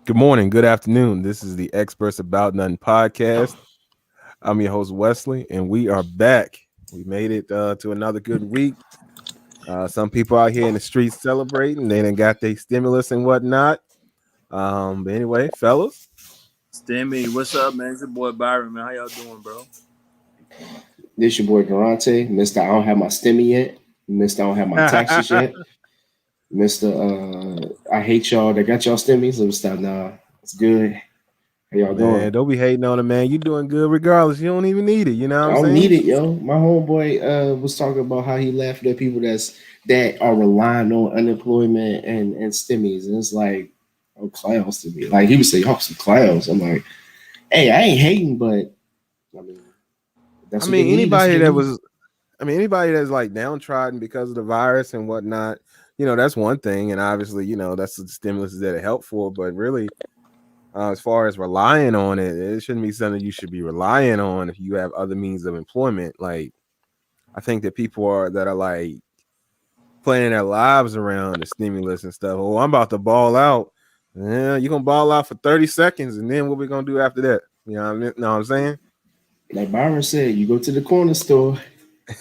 Good morning, good afternoon. This is the Experts About Nothing podcast. I'm your host, Wesley, and we are back. We made it to another good week. Some people out here in the streets celebrating. They done got their stimulus and whatnot. But anyway, fellas, Stimmy, what's up, man? It's your boy Byron, man. How y'all doing, bro? This your boy Durante. Mr. I don't have my stimmy yet. Mr. I don't have my taxes yet. Mr. I hate y'all that got y'all stimmies. Let me stop now. It's good. How y'all man, doing? don't be hating on it, man. You doing good regardless. You don't even need it. You know what I I'm don't saying? need it, yo. My homeboy was talking about how he laughed at people that are relying on unemployment and stimmies. And it's like, oh, clowns to me. Like he would say, y'all some clowns. I'm like, hey, I ain't hating, but I mean, I that's what they mean, need. That's what anybody they that need. was, I mean, anybody that's like downtrodden because of the virus and whatnot, that's one thing. And obviously, that's the stimulus that it helped for. But really, as far as relying on it, it shouldn't be something you should be relying on if you have other means of employment. Like, I think that people that are like planning their lives around the stimulus and stuff. Oh, I'm about to ball out. Yeah, you're gonna ball out for 30 seconds, and then what we gonna do after that? You know what I'm saying? Like Byron said, you go to the corner store.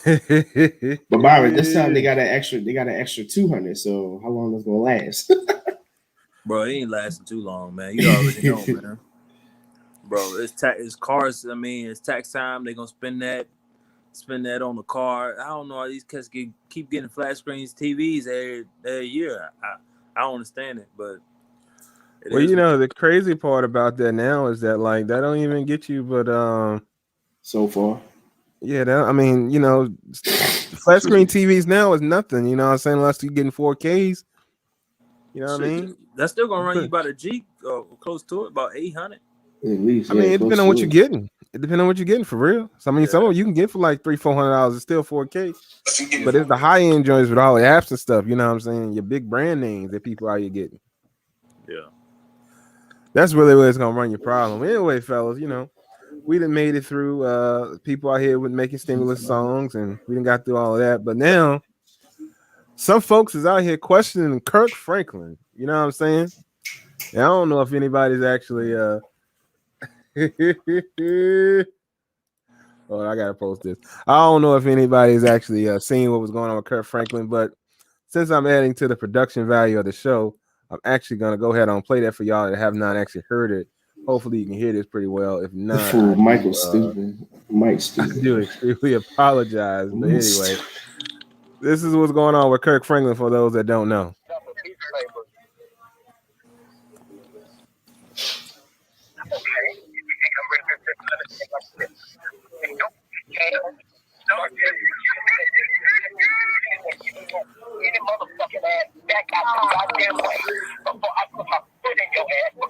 But Byron, this time they got an extra 200. So how long is gonna last? Bro, it ain't lasting too long, man. You already know, man. Bro, it's cars. I mean, it's tax time. They gonna spend that on the car. I don't know how these cats keep getting flat screens, TVs every year. I don't understand it, but it Well, is. the crazy part about that now is that like that don't even get you, but So far. yeah, I mean, flat screen TVs now is nothing. You know what I'm saying? Unless you're getting 4Ks. You know what I Shit, mean? that's still gonna You run you put, about a G, close to it, about 800. At least, I yeah, mean, it depends close on what to you're it. getting. It depends on what you're getting for real. So I mean, some Yeah, of you can get for like $300-$400. It's still 4K. But it's the high end joints with all the apps and stuff. You know what I'm saying? Your big brand names that people out here getting. yeah. That's really where it's gonna run your problem. Anyway, fellas, we done made it through. People out here with making stimulus songs, and we done got through all of that. But now, some folks is out here questioning Kirk Franklin. You know what I'm saying? And I don't know if anybody's actually. Oh, I gotta post this. I don't know if anybody's actually seen what was going on with Kirk Franklin, but since I'm adding to the production value of the show, I'm actually gonna go ahead and play that for y'all that have not actually heard it. Hopefully, you can hear this pretty well. If The not, fool Michael stupid. Mike I stupid. do extremely apologize. But anyway, this is what's going on with Kirk Franklin for those that don't know.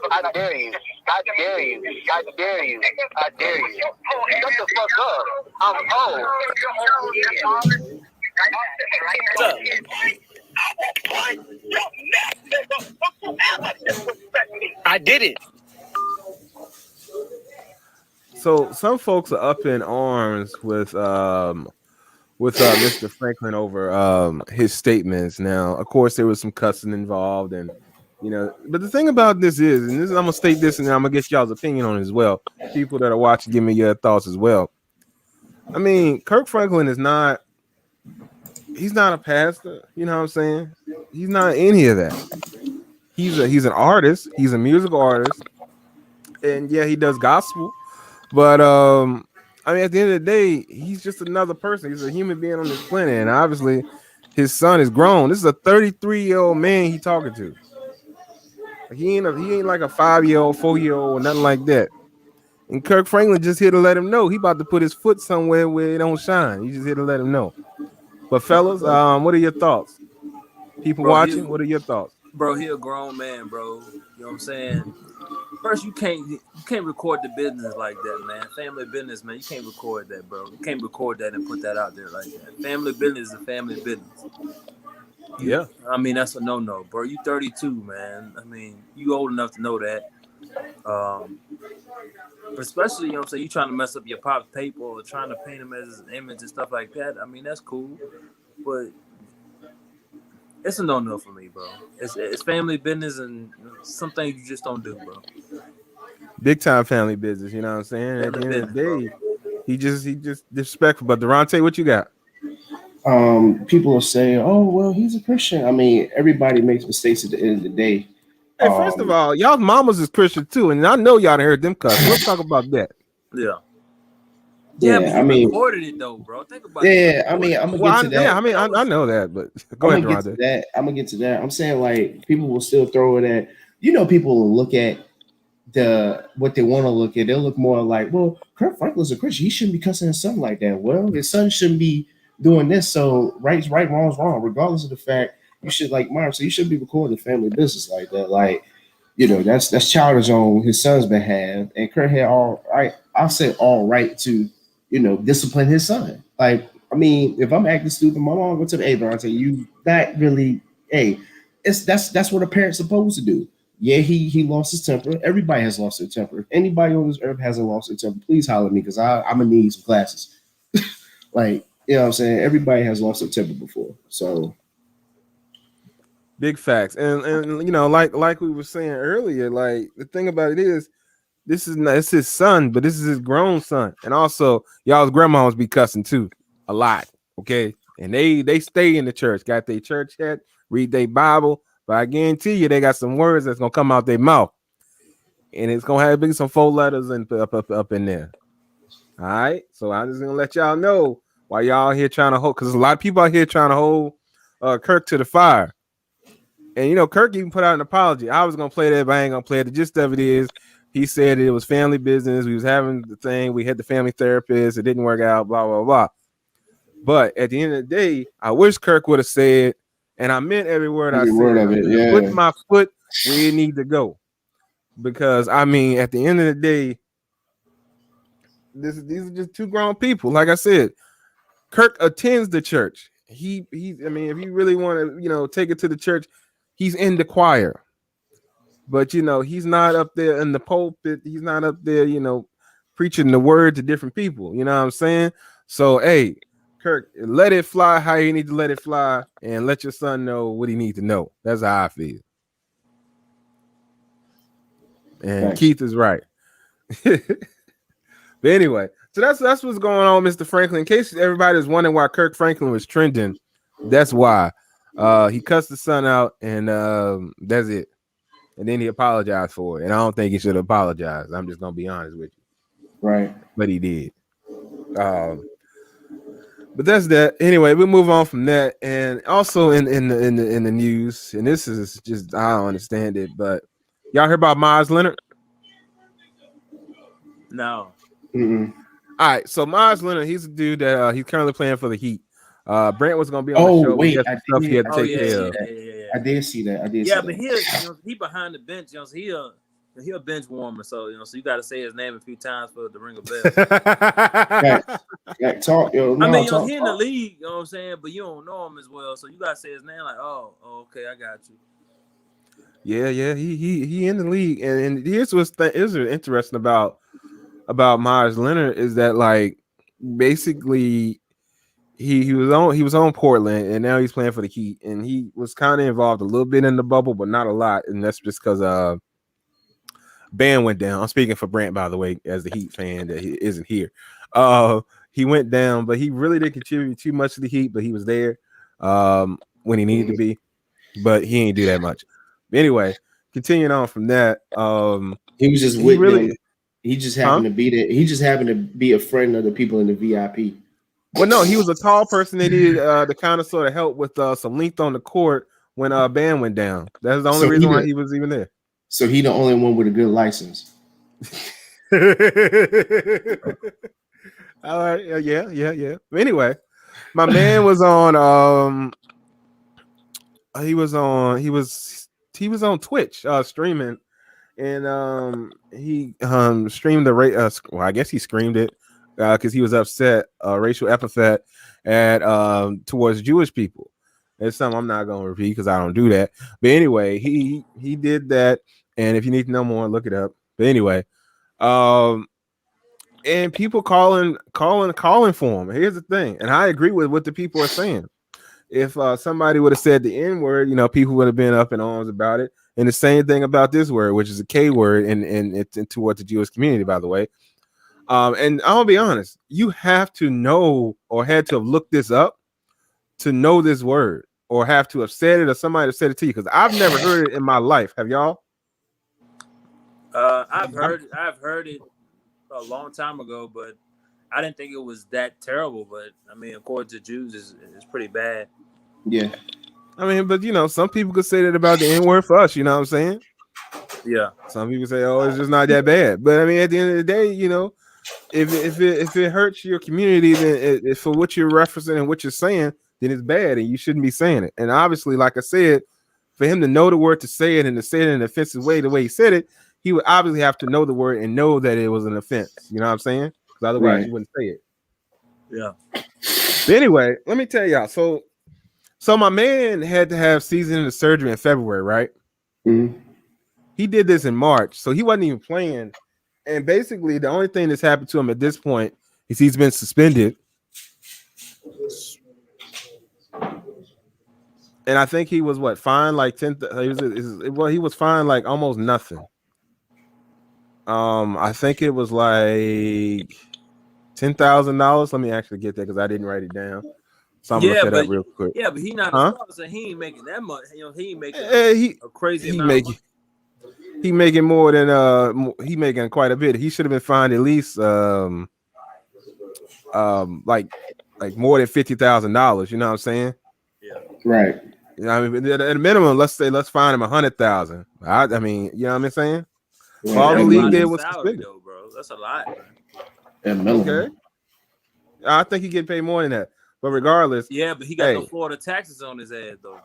I dare you. I dare you. I dare you. I dare you. Shut the fuck up. I'm old. I did it. So some folks are up in arms with Mr. Franklin over his statements. Now, of course, there was some cussing involved, and but the thing about this is, and this I'm gonna state this, and I'm gonna get y'all's opinion on it as well. People that are watching, give me your thoughts as well. I mean, Kirk Franklin is not. He's not a pastor. You know what I'm saying? He's not any of that. He's an artist. He's a musical artist, and yeah, he does gospel. But I mean, at the end of the day, he's just another person. He's a human being on this planet, and obviously, his son is grown. This is a 33-year-old man he talking to. He ain't like a 5-year old, 4-year old, or nothing like that. And Kirk Franklin just here to let him know he about to put his foot somewhere where it don't shine. He's just here to let him know. But fellas, what are your thoughts? People Bro, watching, what are your thoughts? he a grown man, bro. You know what I'm saying? First, you can't record the business like that, man. Family business, man. You can't record that, bro. You can't record that and put that out there like that. Family business is a family business. Yeah. I mean, that's a no, bro. You 32, man. I mean, you old enough to know that. Um, especially, you know what I'm saying, you trying to mess up your pop's paper or trying to paint him as his image and stuff like that. I mean, that's cool. But It's a no for me, bro. It's family business, and some things you just don't do, bro. Big time family business. You know what I'm saying? At Family the end of business, the bro. day, he just disrespectful. But Durante, what you got? People will say, "Oh, well, he's a Christian." I mean, everybody makes mistakes at the end of the day. Hey, first of all, y'all mamas is Christian too, and I know y'all done heard them cuss. So let's talk about that. Yeah. Yeah, but Yeah, I you mean, recorded it though, bro. Think about it. You yeah, I recorded mean, it. I'm gonna Well, get I, to yeah, that. I know that, but go I'm ahead, gonna get to Durante. that. I'm gonna get to that. I'm saying like people will still throw it at. People will look at what they want to look at. They'll look more like, well, Kirk Franklin's a Christian. He shouldn't be cussing his son like that. Well, his son shouldn't be doing this. So right's right, wrong's wrong. Regardless of the fact, you should like Mark. So you shouldn't be recording family business like that. Like, that's childish on his son's behalf. And Kurt had all right. I'll say all right to, discipline his son. Like, I mean, if I'm acting stupid, my mom go to the hey, Dante, you not really, hey, that's what a parent's supposed to do. Yeah, he lost his temper. Everybody has lost their temper. If anybody on this earth hasn't lost their temper, please holler at me because I'm gonna need some classes. Like, you know what I'm saying? Everybody has lost their temper before. So Big facts, and like we were saying earlier, like the thing about it is, this is not it's his son, but this is his grown son, and also y'all's grandmas be cussing too a lot, okay? And they stay in the church, got their church hat, read their Bible, but I guarantee you they got some words that's gonna come out their mouth, and it's gonna have some 4 letters and up in there. All right, so I'm just gonna let y'all know why y'all here trying to hold, because a lot of people out here trying to hold Kirk to the fire. And Kirk even put out an apology. I was gonna play that, but I ain't gonna play it. The gist of it is, he said it was family business. We was having the thing. We had the family therapist. It didn't work out. Blah blah blah. But at the end of the day, I wish Kirk would have said, and I meant every word I every word said. of I it, said, put yeah. my foot where it need to go, because I mean, at the end of the day, these are just two grown people. Like I said, Kirk attends the church. I mean, if you really want to, take it to the church, he's in the choir. But he's not up there in the pulpit. He's not up there, preaching the word to different people. You know what I'm saying? So, hey, Kirk, let it fly how you need to let it fly, and let your son know what he needs to know. That's how I feel. And Thanks. Keith is right. But anyway, so that's what's going on, Mr. Franklin. In case everybody's wondering why Kirk Franklin was trending, that's why. He cussed the son out, and that's it. And then he apologized for it. And I don't think he should apologize. I'm just gonna be honest with you. Right. But he did. But that's that. Anyway, we'll move on from that. And also in the news, and this is just, I don't understand it, but y'all heard about Myers Leonard? No. Mm-mm. All right, so Myers Leonard, he's a dude that he's currently playing for the Heat. Brent was gonna be on the Oh show, but he wait, had some stuff he had to Oh take yeah, did care see of. that. yeah, yeah, yeah. I did see that. I did Yeah, see but that. he behind the bench. So he a bench warmer. So so you got to say his name a few times for it to ring a bell. Facts. Yeah, talk, I mean, talk. he in the league. You know what I'm saying? But you don't know him as well. So you got to say his name. Like, okay, I got you. Yeah, he in the league, and here's what's interesting about Myers Leonard is that, like, basically he was on Portland, and now he's playing for the Heat, and he was kind of involved a little bit in the bubble, but not a lot, and that's just because Bam went down. I'm speaking for Brant, by the way, as the Heat fan that he isn't here. He went down, but he really didn't contribute too much to the Heat, but he was there when he needed to be, but he ain't do that much. But anyway, continuing on from that, He was just he with really, them. He just huh? happened to be there. He just happened to be a friend of the people in the VIP. Well, no, he was a tall person. They needed to kind of sort of help with some length on the court when Bam went down. That's the only So he reason why the he was even there. so he the only one with a good license. All right, yeah. Anyway, my man was on. He was on Twitch streaming, and he streamed the well, I guess he screamed it because he was upset, racial epithet at towards Jewish people. It's something I'm not gonna repeat because I don't do that. But anyway, he did that, and if you need to know more, look it up. But anyway, um, and people calling for him. Here's the thing, and I agree with what the people are saying. if somebody would have said the N word, people would have been up in arms about it. And the same thing about this word, which is a K word, and it's toward the Jewish community, by the way. And I'll be honest, you have to know or had to have looked this up to know this word, or have to have said it, or somebody have said it to you, because I've never heard it in my life. Have y'all? I've heard it a long time ago, but I didn't think it was that terrible. But I mean, according to Jews, it's pretty bad. Yeah. I mean, but some people could say that about the N word for us. You know what I'm saying? Yeah. Some people say, "Oh, it's just not that bad." But I mean, at the end of the day, if it hurts your community, then for what you're referencing and what you're saying, then it's bad, and you shouldn't be saying it. And obviously, like I said, for him to know the word to say it and to say it in an offensive way, the way he said it, he would obviously have to know the word and know that it was an offense. You know what I'm saying? Because otherwise, Right. you wouldn't say it. Yeah. But anyway, let me tell y'all. So my man had to have season surgery in February, right? Mm-hmm. He did this in March, so he wasn't even playing. And basically, the only thing that's happened to him at this point is he's been suspended. And I think he was fined like 10. He was fined like almost nothing. I think it was like $10,000. Let me actually get that because I didn't write it down. So I'm gonna look that up real quick. Yeah, but he not a Huh? star, so he ain't making that much. He ain't making He a crazy he amount of make money. he making more than he making quite a bit. He should have been fined at least like more than $50,000. You know what I'm saying? Yeah. Right. I mean, at a minimum, let's fine him 100,000. I mean, you know what I'm saying? Right. All the That's a league lot did of was salary suspended. though, bro. That's a lot, man. At minimum. Okay, I think he get paid more than that. But regardless, Yeah, but he got no Florida taxes on his ass though.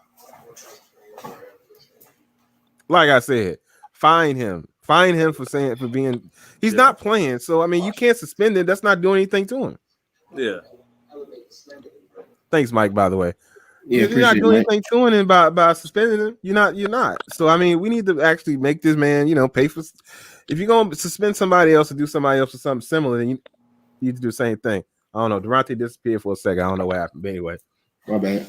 Like I said, fine him for being. He's not playing, so I mean, you can't suspend him. That's not doing anything to him. Yeah. Thanks, Mike. By the way, Yeah, you're not appreciate doing it, anything to him by suspending him. You're not. So I mean, we need to actually make this man, pay for. If you're gonna suspend somebody else or do somebody else or something similar, then you need to do the same thing. I don't know. Durante disappeared for a second. I don't know what happened. But anyway, My bad.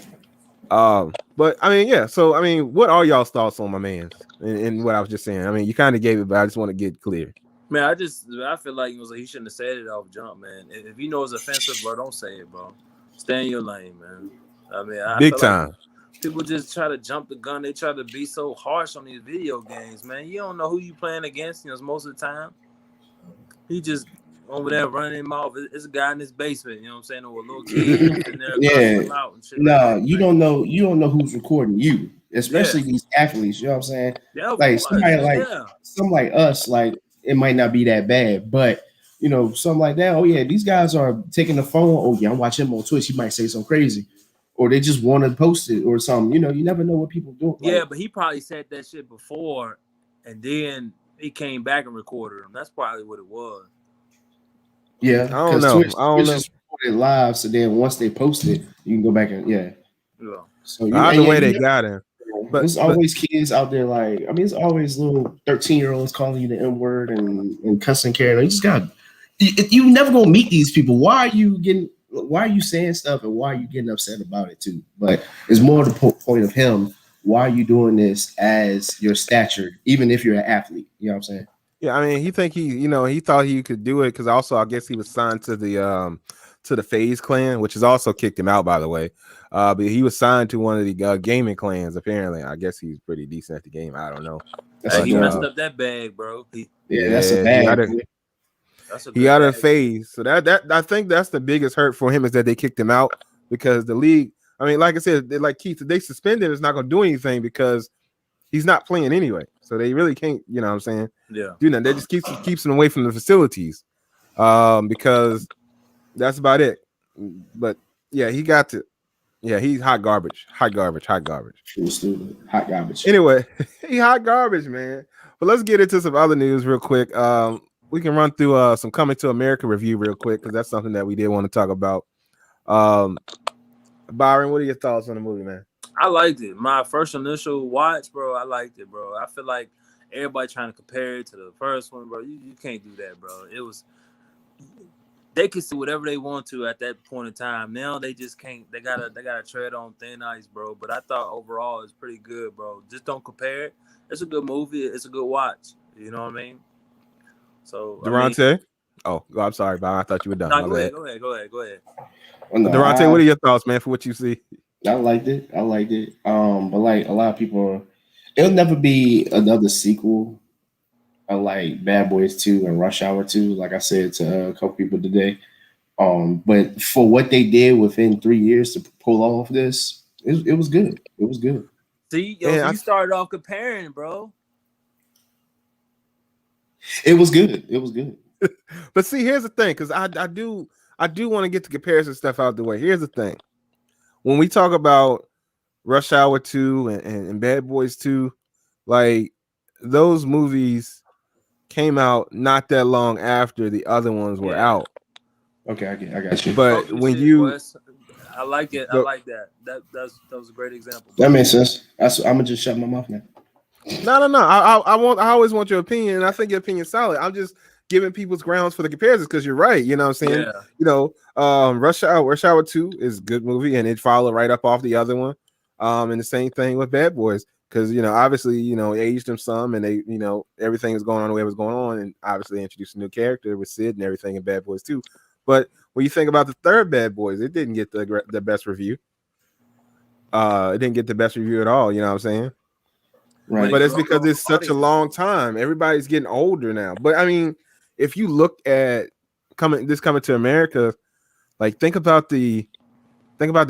but I mean, yeah. So I mean, what are y'all's thoughts on my man's and what I was just saying? I mean, you kind of gave it, but I just want to get clear. Man, I feel like he shouldn't have said it off jump, man. If you know it's offensive, bro, don't say it, bro. Stay in your lane, man. I mean, I Big feel time. like people just try to jump the gun. They try to be so harsh on these video games, man. You don't know who you playing against. Most of the time, he just over there running him off. It's a guy in his basement. You know what I'm saying? Or a little kid sitting there cussing him out and shit. No, like that. you don't know. You don't know who's recording you, especially these athletes. You know what I'm saying? Yeah, of like course. somebody some like us, like it might not be that bad, but something like that. Oh yeah, these guys are taking the phone. Oh yeah, I'm watching him on Twitch. He might say something crazy, or they just want to post it or something. You never know what people do. Yeah, but he probably said that shit before, and then he came back and recorded them. That's probably what it was. Yeah, I don't know. Twitch is recorded live, so then once they post it, you can go back and Yeah. So either way, they got him. But there's always kids out there like, I mean, it's always little 13-year-olds calling you the N word and cussing Karen. You just got, you never gonna meet these people. Why are you saying stuff and why are you getting upset about it too? But it's more the point of him. Why are you doing this as your stature, even if you're an athlete? You know what I'm saying? Yeah, I mean, he thought he could do it because also I guess he was signed to the FaZe clan, which has also kicked him out, by the way. But he was signed to one of the gaming clans. Apparently, I guess he's pretty decent at the game. I don't know. He messed up that bag, bro. That's a bag. He got a FaZe, so that I think that's the biggest hurt for him is that they kicked him out because the league. I mean, like I said, like Keith, they suspended. It's not going to do anything because he's not playing anyway. So they really can't. You know what I'm saying? Yeah. Do nothing. They just keeps him away from the facilities, because that's about it. But yeah, he got to. Yeah, he's hot garbage. Hot garbage. Hot garbage. Anyway, he hot garbage, man. But let's get into some other news real quick. We can run through some Coming to America review real quick because that's something that we did want to talk about. Byron, what are your thoughts on the movie, man? I liked it. My first initial watch, bro, I liked it, bro. I feel like everybody trying to compare it to the first one, bro. You can't do that, bro. they can say whatever they want to at that point in time. Now they just can't. They gotta tread on thin ice, bro. But I thought overall it's pretty good, bro. Just don't compare it. It's a good movie. It's a good watch. You know what I mean? So I mean, Durante. Oh, I'm sorry, Bob. I thought you were done. no, My go bad. ahead, go ahead, go ahead, go ahead. Well, no, Durante, what are your thoughts, man, for what you see? I liked it. I liked it. But like a lot of people, it'll never be another sequel of like Bad Boys 2 and Rush Hour 2, like I said to a couple people today. But for what they did within 3 years to pull off this, it was good. It was good. See, yo, And so you started off comparing, bro. It was good. It was good. But see, here's the thing, because I do want to get the comparison stuff out the way. Here's the thing. When we talk about Rush Hour 2 and Bad Boys 2, like those movies came out not that long after the other ones were out. Okay, I got you. But Talking when shit, you Wes. I like it. I but, like that. That was a great example. That makes sense. I'm gonna just shut my mouth now. no. I always want your opinion, and I think your opinion's solid. I'm just giving people's grounds for the comparisons because you're right. You know what I'm saying? Yeah. You know, Rush Hour 2 is a good movie, and it followed right up off the other one. And the same thing with Bad Boys, because obviously, it aged them some, and they, everything was going on the way it was going on, and obviously introduced a new character with Sid and everything in Bad Boys 2. But when you think about the third Bad Boys, it didn't get the best review. It didn't get the best review at all. You know what I'm saying? Right. But it's because it's such a long time. Everybody's getting older now. But I mean, if you look at coming to America, like think about the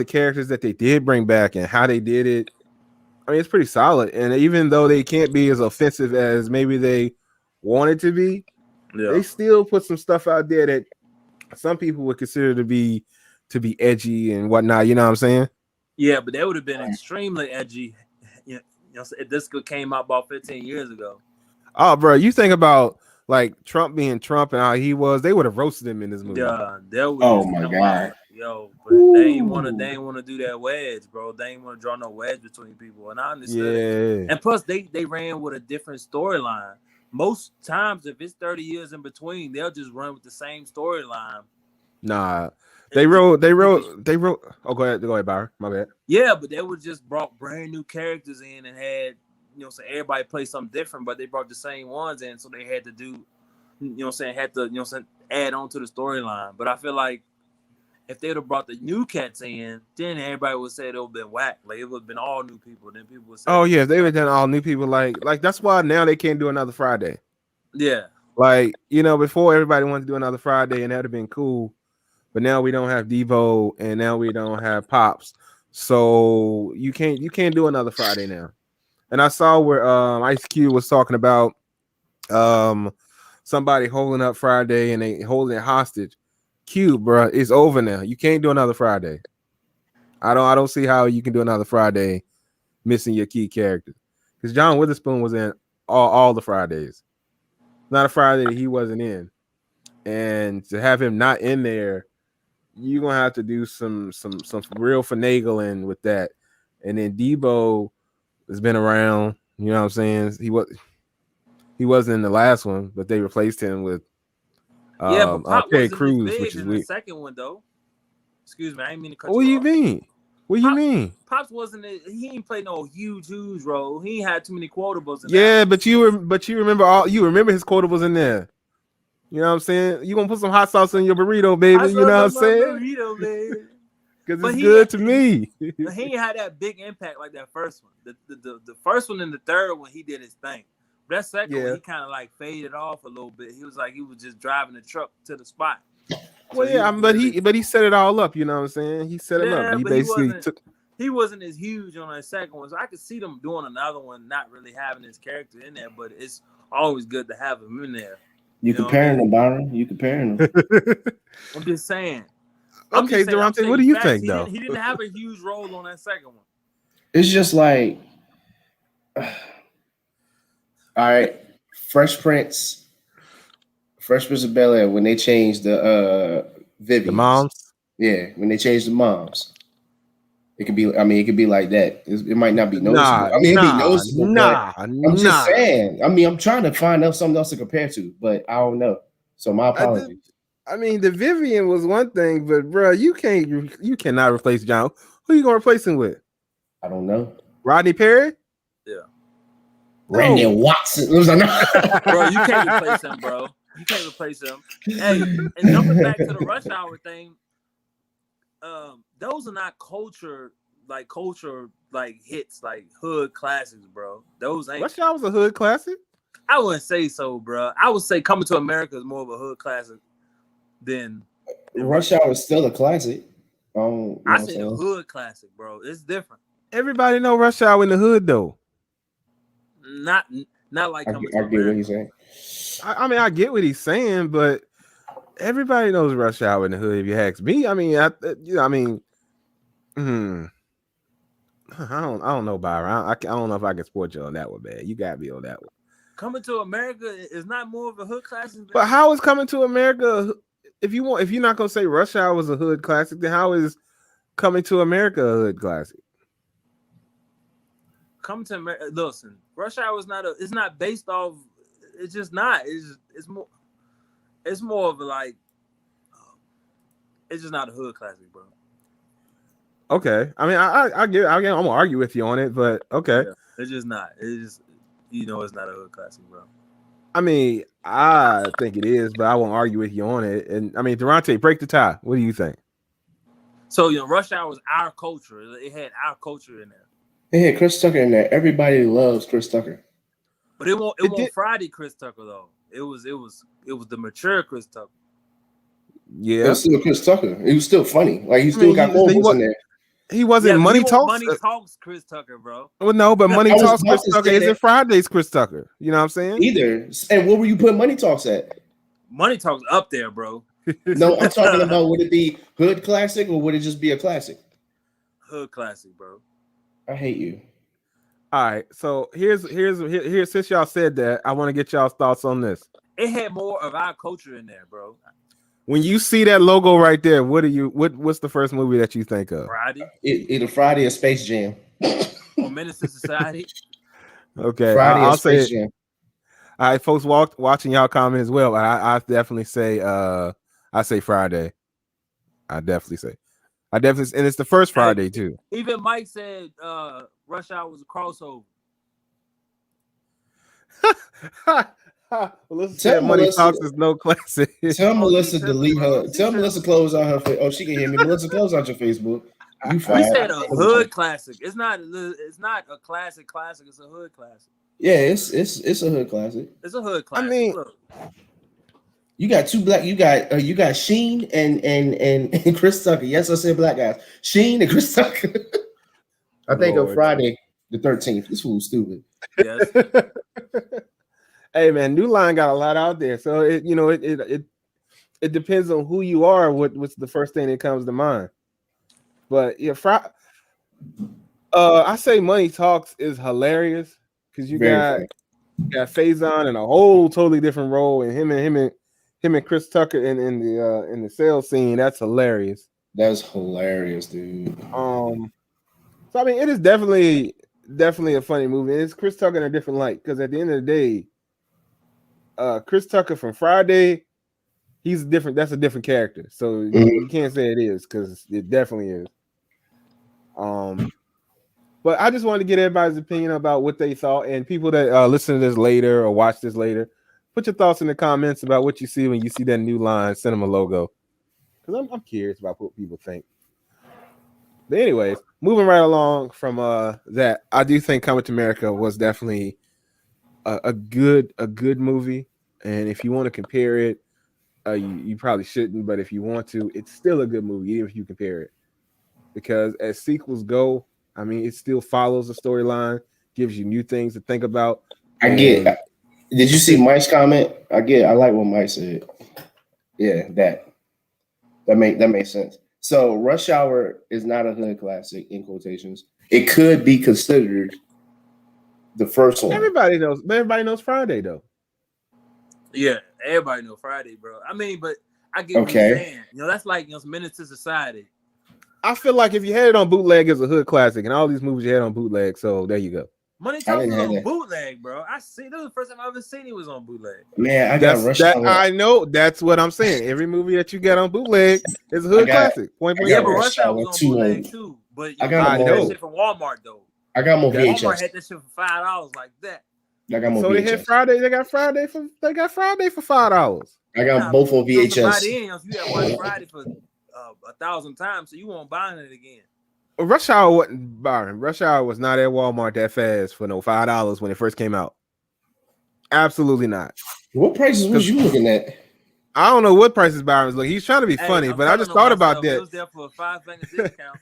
characters that they did bring back and how they did it. I mean, it's pretty solid. And even though they can't be as offensive as maybe they wanted to be, they still put some stuff out there that some people would consider to be edgy and whatnot. You know what I'm saying? Yeah, but that would have been extremely edgy. If this came out about 15 years ago. Oh, bro, you think about like Trump being Trump and how he was, they would have roasted him in this movie. Yeah, oh my god, yo, but they ain't want to do that wedge, bro. They ain't want to draw no wedge between people, and I understand. Yeah. And plus, they ran with a different storyline. Most times, if it's 30 years in between, they'll just run with the same storyline. Nah. They wrote. Oh, go ahead, Byron. My bad. Yeah, but they would just brought brand new characters in and had, so everybody play something different, but they brought the same ones in, so they had to do, had to, add on to the storyline. But I feel like if they'd have brought the new cats in, then everybody would say it would have been whack. Like it would have been all new people. Then people would say, oh yeah, they would have done all new people. Like that's why now they can't do another Friday. Yeah. Like before everybody wanted to do another Friday, and that'd have been cool. But now we don't have Devo, and now we don't have Pops, so you can't do another Friday now. And I saw where Ice Cube was talking about somebody holding up Friday and they holding it hostage. Cube, bro, it's over now. You can't do another Friday. I don't see how you can do another Friday missing your key character, because John Witherspoon was in all the Fridays. Not a Friday that he wasn't in, and to have him not in there, you're gonna have to do some real finagling with that. And then Debo has been around, you know what I'm saying? He wasn't in the last one, but they replaced him with but Pop Terry wasn't Crews, as big which is in weird. the second one though. Excuse me, I didn't mean to cut What you do you off. mean? What do you mean? Pops wasn't. He ain't played no huge role. He ain't had too many quotables. Yeah, but you remember his quotables in there. You know what I'm saying? You gonna put some hot sauce in your burrito, baby. You know what I'm saying? Burrito, man. Because it's good to me. He ain't had that big impact like that first one. The first one and the third one, he did his thing. But that second one, he kind of like faded off a little bit. He was just driving the truck to the spot. Well, so yeah, but he set it all up. You know what I'm saying? He set it up. He basically he wasn't as huge on that second one, so I could see them doing another one, not really having his character in there. But it's always good to have him in there. You comparing them, Byron? You comparing them? I'm just saying. Okay, Durante, what do you think, though? He didn't have a huge role on that second one. It's just like, all right, Fresh Prince of Bel-Air, when they changed the Vivians. The moms? Yeah, when they changed the moms. It could be like that. It might not be noticeable. it'd be noticeable. I'm just saying. I'm trying to find out something else to compare to, but I don't know. So my apologies. I mean, the Vivian was one thing, but bro, you cannot replace John. Who you gonna replace him with? I don't know. Rodney Perry? Yeah, Randy No. Watson. bro, you can't replace him, bro. You can't replace him. Hey, and jumping back to the Rush Hour thing, those are not culture like hits, like hood classics, bro. Those ain't. Rush Hour was a hood classic. I wouldn't say so, bro. I would say Coming to America is more of a hood classic than Rush Hour is still a classic. I say the hood classic, bro. It's different. Everybody know Rush Hour in the hood though. Not like Coming to I get what America. he's saying. I mean, I get what he's saying, but everybody knows Rush Hour in the hood. If you ask me, I mean, I don't know, Byron. I don't know if I can support you on that one, man. You got me on that one. Coming to America is not more of a hood classic. But how is Coming to America? If you're not gonna say Rush Hour was a hood classic, then how is Coming to America a hood classic? Coming to America, listen, Rush Hour is not it's not based off. It's just not. It's more of a like. It's just not a hood classic, bro. Okay, I mean, I'm gonna argue with you on it, but okay, Yeah, it's just not. It's just it's not a hood classic, bro. I mean, I think it is, but I won't argue with you on it. And I mean, Durante, break the tie. What do you think? So Rush Hour was our culture. It had our culture in there. It had Chris Tucker in there. Everybody loves Chris Tucker. But it won't Friday Chris Tucker though. It was the mature Chris Tucker. Yeah, it was still Chris Tucker. He was still funny. Like he still got quotes in there. He wasn't Money Talks. Money Talks Chris Tucker, bro. Well, no, but Money Talks Chris Tucker isn't Friday's Chris Tucker. You know what I'm saying? Either. And what were you putting Money Talks at? Money Talks up there, bro. No, I'm talking about would it be hood classic or would it just be a classic? Hood classic, bro. I hate you. All right, so here's since y'all said that, I want to get y'all's thoughts on this. It had more of our culture in there, bro. When you see that logo right there, what's the first movie that you think of? Friday. Either Friday or Space Jam. Or Menace to Society. Okay, Friday I'll or Space say Jam. All right, folks, watching y'all comment as well. I definitely say I say Friday. And it's the first Friday too. Even Mike said Rush Hour was a crossover. Melissa Money Talks is no classic. Tell Melissa delete her. Tell Melissa close out her. Oh, she can hear me. Melissa, close out your Facebook. You We fired. said a hood classic. It's not a classic. It's a hood classic. Yeah, it's a hood classic. It's a hood classic. I mean, look. You got two black. You got Sheen and Chris Tucker. Yes, I said black guys. Sheen and Chris Tucker. I think on Friday the 13th. This fool's stupid. Yes. Hey man, New Line got a lot out there, so it depends on who you are. What's the first thing that comes to mind? But yeah, I say Money Talks is hilarious because you got Faison in a whole totally different role, and him and Chris Tucker in the sales scene. That's hilarious. That's hilarious, dude. So I mean, it is definitely a funny movie. And it's Chris Tucker in a different light because at the end of the day, Chris Tucker from Friday, he's different. That's a different character. So you can't say it is because it definitely is. But I just wanted to get everybody's opinion about what they thought, and people that listen to this later or watch this later, put your thoughts in the comments about what you see when you see that New Line Cinema logo. Because I'm curious about what people think. But anyways, moving right along from that, I do think Coming to America was definitely a good movie. And if you want to compare it, you probably shouldn't. But if you want to, it's still a good movie, even if you compare it. Because as sequels go, I mean, it still follows the storyline, gives you new things to think about. Did you see Mike's comment? I like what Mike said. Yeah, that makes sense. So Rush Hour is not a hood classic in quotations. It could be considered the first one. Everybody knows Friday though. Yeah, everybody knows Friday, bro. I mean, but I get what you're saying. That's like Menace to Society. I feel like if you had it on bootleg, it's a hood classic, and all these movies you had on bootleg. So there you go. Money I Talks didn't was have on that. bootleg, bro. This was the first time I ever seen he was on bootleg. Man, I got Rush Hour. I know. That's what I'm saying. Every movie that you get on bootleg is a hood classic. Point blank. Yeah, but got Rush Hour was on two bootleg too. But I you got can't them get that know. shit from Walmart though. I got more That's- Walmart VHS. had that shit for $5 like that. I got more So they had VHS. Friday. They got Friday for $5. I got Nah, both on because by VHS. then you had watched Friday for 1,000 times, so you won't buy it again. Rush Hour wasn't Byron. Rush Hour was not at Walmart that fast for no $5 when it first came out. Absolutely not. What prices was you looking at? I don't know what prices Byron was looking. He's trying to be funny, I'm but I just telling thought on about myself, that. It was there for a 5-finger discount.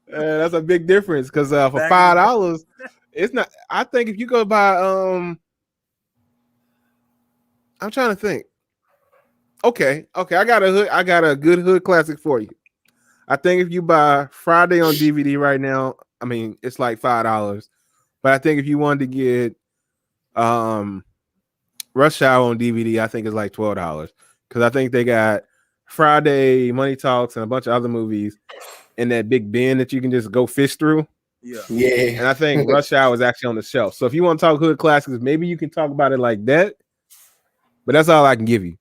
That's a big difference because for $5, it's not. I think if you go buy, I'm trying to think. Okay, I got a good hood classic for you. I think if you buy Friday on DVD right now, I mean it's like $5. But I think if you wanted to get Rush Hour on DVD, I think it's like $12 because I think they got Friday, Money Talks, and a bunch of other movies in that big bin that you can just go fish through. Yeah. And I think Rush Hour is actually on the shelf. So if you want to talk hood classics, maybe you can talk about it like that. But that's all I can give you.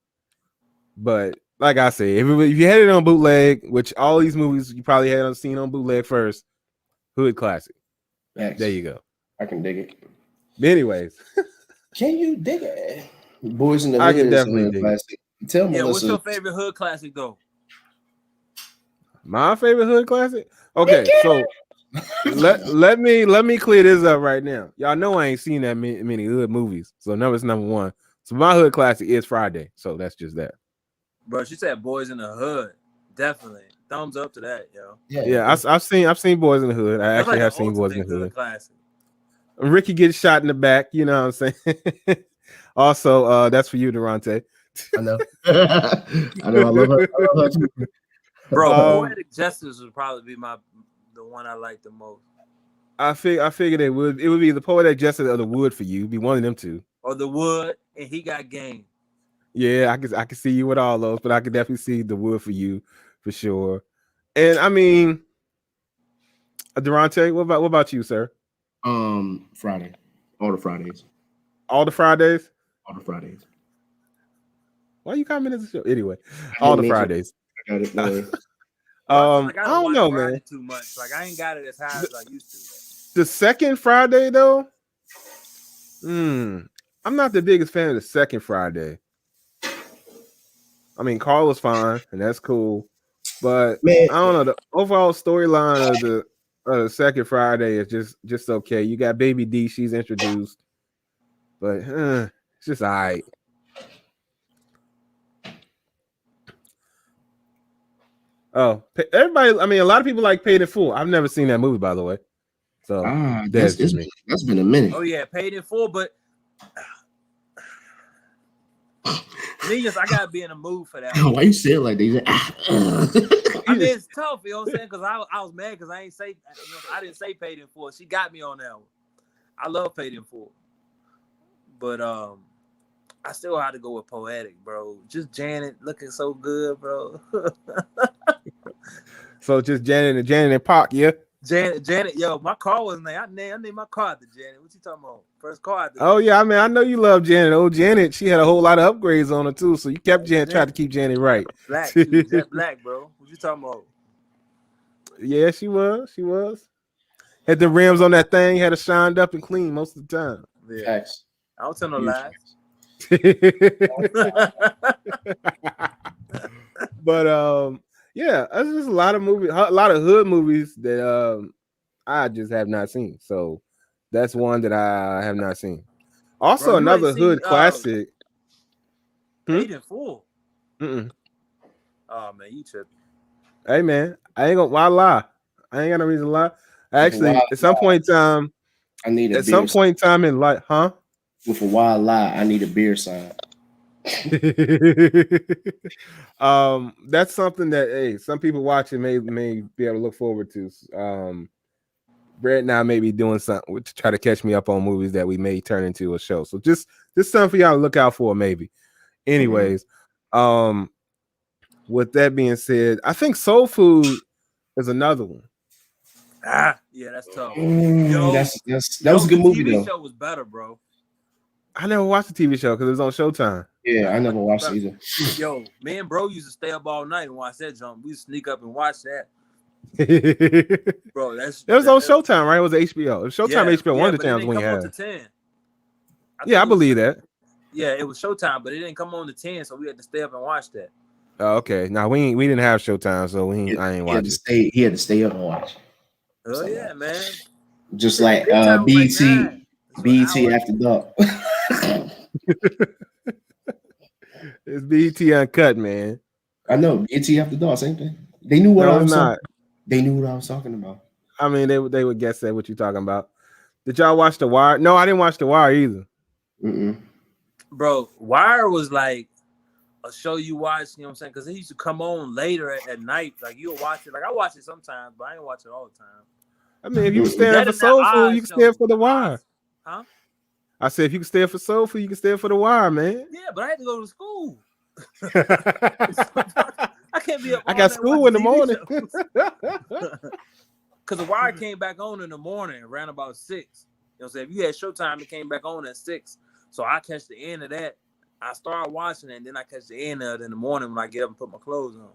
But like I say, if you had it on bootleg, which all these movies you probably had seen on bootleg first, hood classic. Thanks. There you go. I can dig it. But anyways, can you dig it? Boys in the I Hood can is definitely a dig classic. Tell Yeah, what's Melissa. your favorite hood classic though? my favorite hood classic. Okay, so let me clear this up right now. Y'all know I ain't seen that many hood movies, so number one. So my hood classic is Friday. So that's just that. Bro, she said Boys in the Hood. Definitely. Thumbs up to that, yo. Yeah, I've seen Boys in the Hood. I actually have seen Boys in the Hood. Classic. Ricky gets shot in the back, you know what I'm saying? Also, that's for you, Durante. I know. I know. I love her too. Bro, Poetic Justice would probably be the one I like the most. I figured it would be the Poetic Justice or the Wood for you. It'd be one of them two. Or the Wood, and he got game. Yeah, I can see you with all those, but I could definitely see the Wood for you for sure. And I mean, Durante, what about you, sir? Friday. All the Fridays. All the Fridays? All the Fridays. Why are you commenting the show? Anyway, all the Fridays. I got it. I don't know, man. Too much. Like I ain't got it as high as I used to. The second Friday, though, I'm not the biggest fan of the second Friday. I mean, Carl was fine, and that's cool. But man, I don't know. The overall storyline of the second Friday is just okay. You got Baby D, she's introduced, but it's just all right. Oh, everybody! I mean, a lot of people like Paid in Full. I've never seen that movie, by the way. So that's been a minute. Oh yeah, Paid in Full, but niggas, I gotta be in the mood for that. Why you say it like that? I mean, it's tough, you know what I'm saying? Because I was mad because I didn't say Paid in Full. She got me on that one. I love Paid in Full, but I still had to go with Poetic, bro. Just Janet looking so good, bro. So just Janet and Pac, yeah. Janet, yo, my car wasn't there. I named my car after Janet. What you talking about? First car. Oh yeah, I mean, I know you love Janet. Oh, Janet, she had a whole lot of upgrades on her too. So you kept Janet, tried to keep Janet right. Black, jet black, bro. What you talking about? Yeah, she was. She was. Had the rims on that thing. Had it shined up and clean most of the time. Yeah. I don't tell no lies. But yeah, there's just a lot of hood movies that I just have not seen. So that's one that I have not seen. Also, bro, another hood classic. Paid in Full. Mm-mm. Oh man, you tripping? Hey man, I ain't gonna why lie. I ain't got no reason to lie. Actually, at some point in time, I need a at some point in time in life, huh? With a wild lie, I need a beer sign. That's something that some people watching may be able to look forward to. Brett and I may be doing something to try to catch me up on movies that we may turn into a show. So just something for y'all to look out for, maybe. Anyways, with that being said, I think Soul Food is another one. Yeah, that's tough. That was a good the movie TV though. show was better, bro. I never watched the TV show because it was on Showtime. Yeah, I never It was watched better. it either. Yo, me and bro used to stay up all night and watch that jump. We sneak up and watch that, It bro. was on Showtime, right? It was HBO. It was Showtime, HBO. One of the but it channels didn't we come on had. to 10. Yeah, I believe that. Yeah, it was Showtime, but it didn't come on to 10, so we had to stay up and watch that. Oh, okay. Now we didn't have Showtime, so I ain't watching. He had to stay up and watch. Oh yeah, man. Just like Daytime was like BET, 9. BET After Dark. It's BET Uncut, man. I know BET After Dark, same thing. They knew what No, I it's was not. They knew what I was talking about. I mean, they would guess that what you're talking about. Did y'all watch The Wire? No, I didn't watch The Wire either. Bro, Wire was like a show you watch, you know what I'm saying? Because it used to come on later at night. Like you'll watch it. Like I watch it sometimes, but I ain't watch it all the time. I mean, if you can stay up for Soul Food, you can stay up for The Wire. Huh? I said if you can stay up for Soul Food, you can stay up for The Wire, man. Yeah, but I had to go to school. I can't be up. I got school in the morning. Because The Wire came back on in the morning around about 6. You know what I'm saying? If you had Showtime, it came back on at 6. So I catch the end of that. I start watching it, and then I catch the end of it in the morning when I get up and put my clothes on.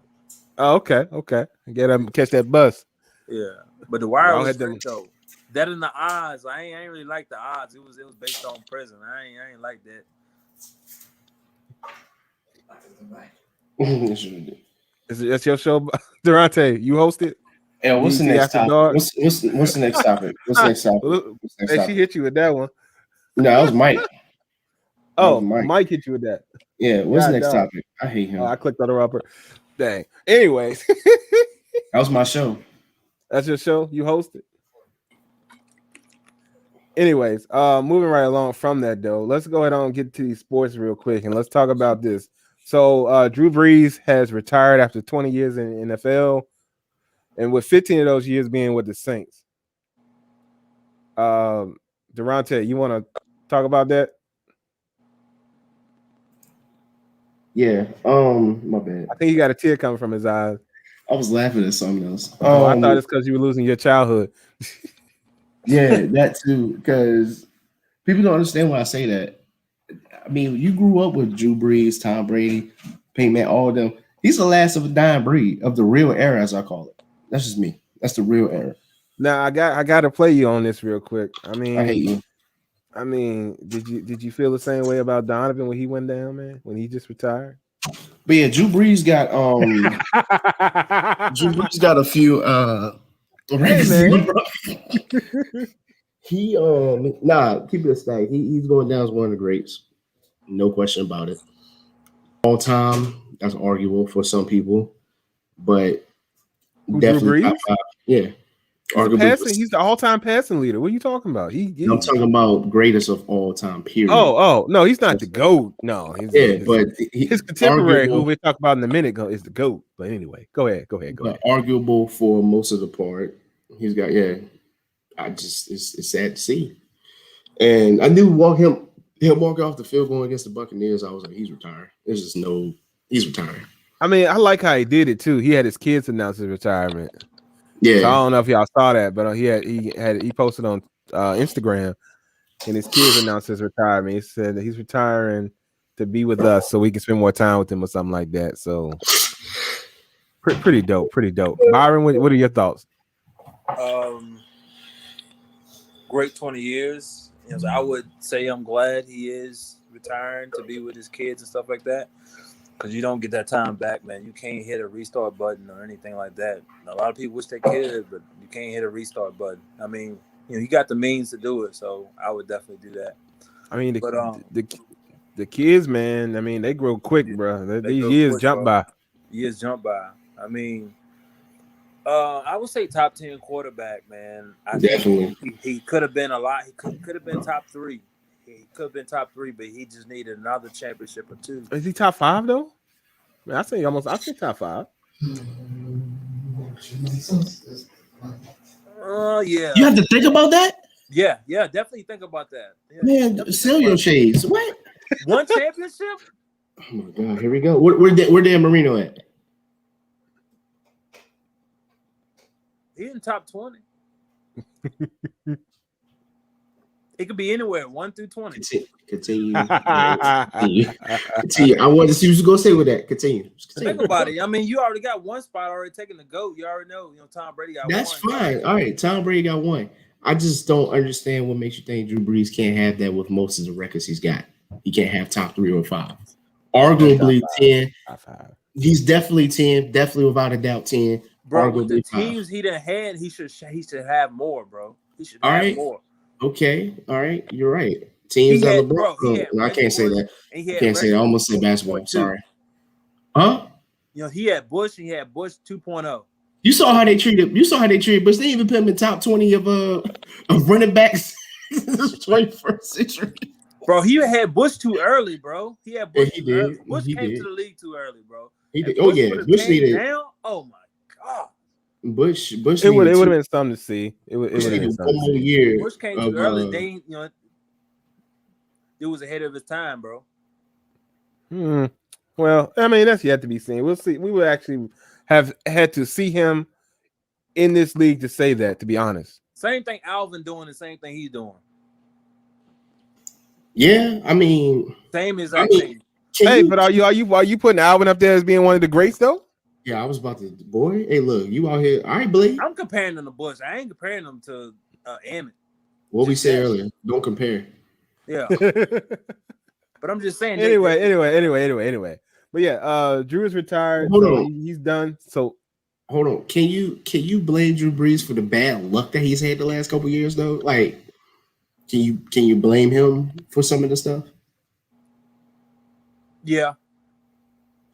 Oh, okay. Get up, catch that bus. Yeah, but The Wire was great though. That and The Odds, I ain't really like The Odds. It was based on prison. I ain't like that. That's your show, Durante. You host it. Yeah, what's the next topic? What's the next topic? What's the next topic? She hit you with that one. No, that was Mike. Oh, Mike hit you with that. Yeah, what's the next topic? I hate him. Oh, I clicked on the rubber. Dang. Anyways. That was my show. That's your show? You host it? Anyways, moving right along from that though, let's go ahead and get to these sports real quick and let's talk about this. So Drew Brees has retired after 20 years in the NFL, and with 15 of those years being with the Saints. Durante, you want to talk about that? Yeah. My bad. I think he got a tear coming from his eyes. I was laughing at something else. I thought it's because you were losing your childhood. Yeah, that too. Because people don't understand why I say that. I mean, you grew up with Drew Brees, Tom Brady, Peyton Manning, all of them. He's the last of a dying breed of the real era, as I call it. That's just me. That's the real era. Now I got to play you on this real quick. I mean, I hate you. I mean, did you feel the same way about Donovan when he went down, man? When he just retired? But yeah, Drew Brees got a few hey, man. He keep it a stack. He's going down as one of the greats. No question about it. All time, that's arguable for some people, but definitely top 5. Yeah. He's the all-time passing leader. What are you talking about? I'm talking about greatest of all time, period. Oh, no, he's not the GOAT. No, but his contemporary, who we'll talk about in a minute, is the GOAT. But anyway, go ahead. Arguable for most of the part. He's got, it's sad to see. And I knew he'll walk off the field going against the Buccaneers. I was like, he's retiring. He's retiring. I mean, I like how he did it too. He had his kids announce his retirement. Yeah, so I don't know if y'all saw that, but he posted on Instagram, and his kids announced his retirement. He said that he's retiring to be with us, so we can spend more time with him or something like that. So pretty dope. Byron, what are your thoughts? Great 20 years. You know, so I would say I'm glad he is retiring to be with his kids and stuff like that. Because you don't get that time back, man. You can't hit a restart button or anything like that. A lot of people wish they could, but you can't hit a restart button. I mean, you got the means to do it, so I would definitely do that. I mean, the kids, man. I mean, they grow quick, bro. These years jump by. Years jump by. I mean, I would say top 10 quarterback, man. I definitely. Think he could have been a lot. He could have been top 3. He could have been top 3, but he just needed another championship or 2. Is he top 5 though? Man, I say top 5. Yeah. You have to think about that. Yeah, definitely think about that. Yeah. Man, sell your shades. What? One championship? Oh my God! Here we go. Where Dan Marino at? He in top 20. It could be anywhere, 1 through 20. Continue. Continue. I wanted to see what you gonna say with that. Continue. Think about it. I mean, you already got one spot already taking the GOAT. You already know, Tom Brady got That's one. fine. All right, Tom Brady got one. I just don't understand what makes you think Drew Brees can't have that with most of the records he's got. He can't have top 3 or 5. Arguably 10. He's definitely 10. Definitely without a doubt 10. Bro, arguably with the 5. teams he done had, he should have more, bro. He should have more. Okay. All right. You're right. Teams that LeBron. I can't say that. I can't say that. I almost said basketball. Sorry. Huh? He had Bush and he had Bush 2.0. You saw how they treated Bush. They didn't even put him in top 20 of running backs in the 21st century. Bro, he had Bush too early, bro. He had Bush too early. Bush came to the league too early, bro. He did. Oh yeah, Bush needed. Now, oh my god. Bush. It would have been something to see. It would have been one more year. Bush came too early. It was ahead of his time, bro. Well, I mean, that's yet to be seen. We'll see. We would actually have had to see him in this league to say that, to be honest. Same thing Alvin doing, the same thing he's doing. Yeah, I mean, same exact thing. Hey, but are you putting Alvin up there as being one of the greats though? Yeah, I was about to. Boy, hey, look, you out here. All right, Blake. I'm comparing them to Bush. I ain't comparing them to Emmett. What we said earlier. Don't compare. Yeah. But I'm just saying. Anyway. But yeah, Drew is retired. He's done. So hold on. Can you blame Drew Brees for the bad luck that he's had the last couple years though? Like, can you blame him for some of the stuff? Yeah.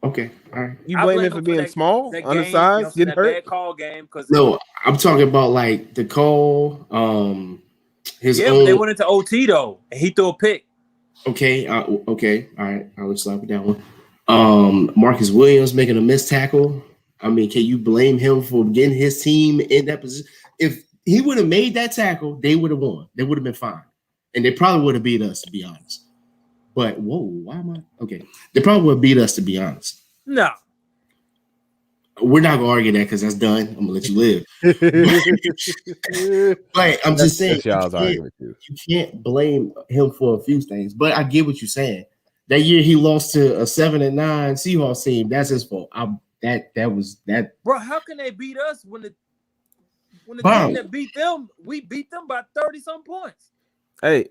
Okay. All right. You blame him for being small, undersized, getting hurt? Bad call game. No, I'm talking about like the call. His own. They went into OT though, and he threw a pick. Okay. Okay. All right. I'll slap with that one. Marcus Williams making a missed tackle. I mean, can you blame him for getting his team in that position? If he would have made that tackle, they would have won. They would have been fine, and they probably would have beat us, to be honest. But why am I okay? They probably would beat us, to be honest. No, we're not gonna argue that because that's done. I'm gonna let you live. But I'm just saying, you can't blame him for a few things. But I get what you're saying. That year he lost to a 7-9 Seahawks team. That's his fault. That was that. Bro, how can they beat us when the team that beat them, we beat them by 30-some points? Hey,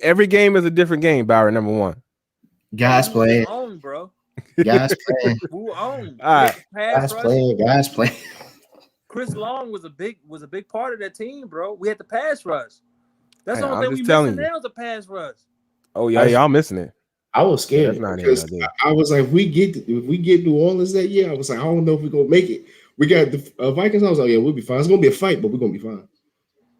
every game is a different game, Byron, number one. Guys playing. Own, bro. Guys playing. Who owned? All right. Guys playing. Chris Long was a big part of that team, bro. We had the pass rush. That's the only thing we missing now is a pass rush. Oh yeah, y'all missing it. I was scared because I was like, if we get New Orleans that year, I was like, I don't know if we're gonna make it. We got the Vikings. I was like, yeah, we'll be fine. It's gonna be a fight, but we're gonna be fine.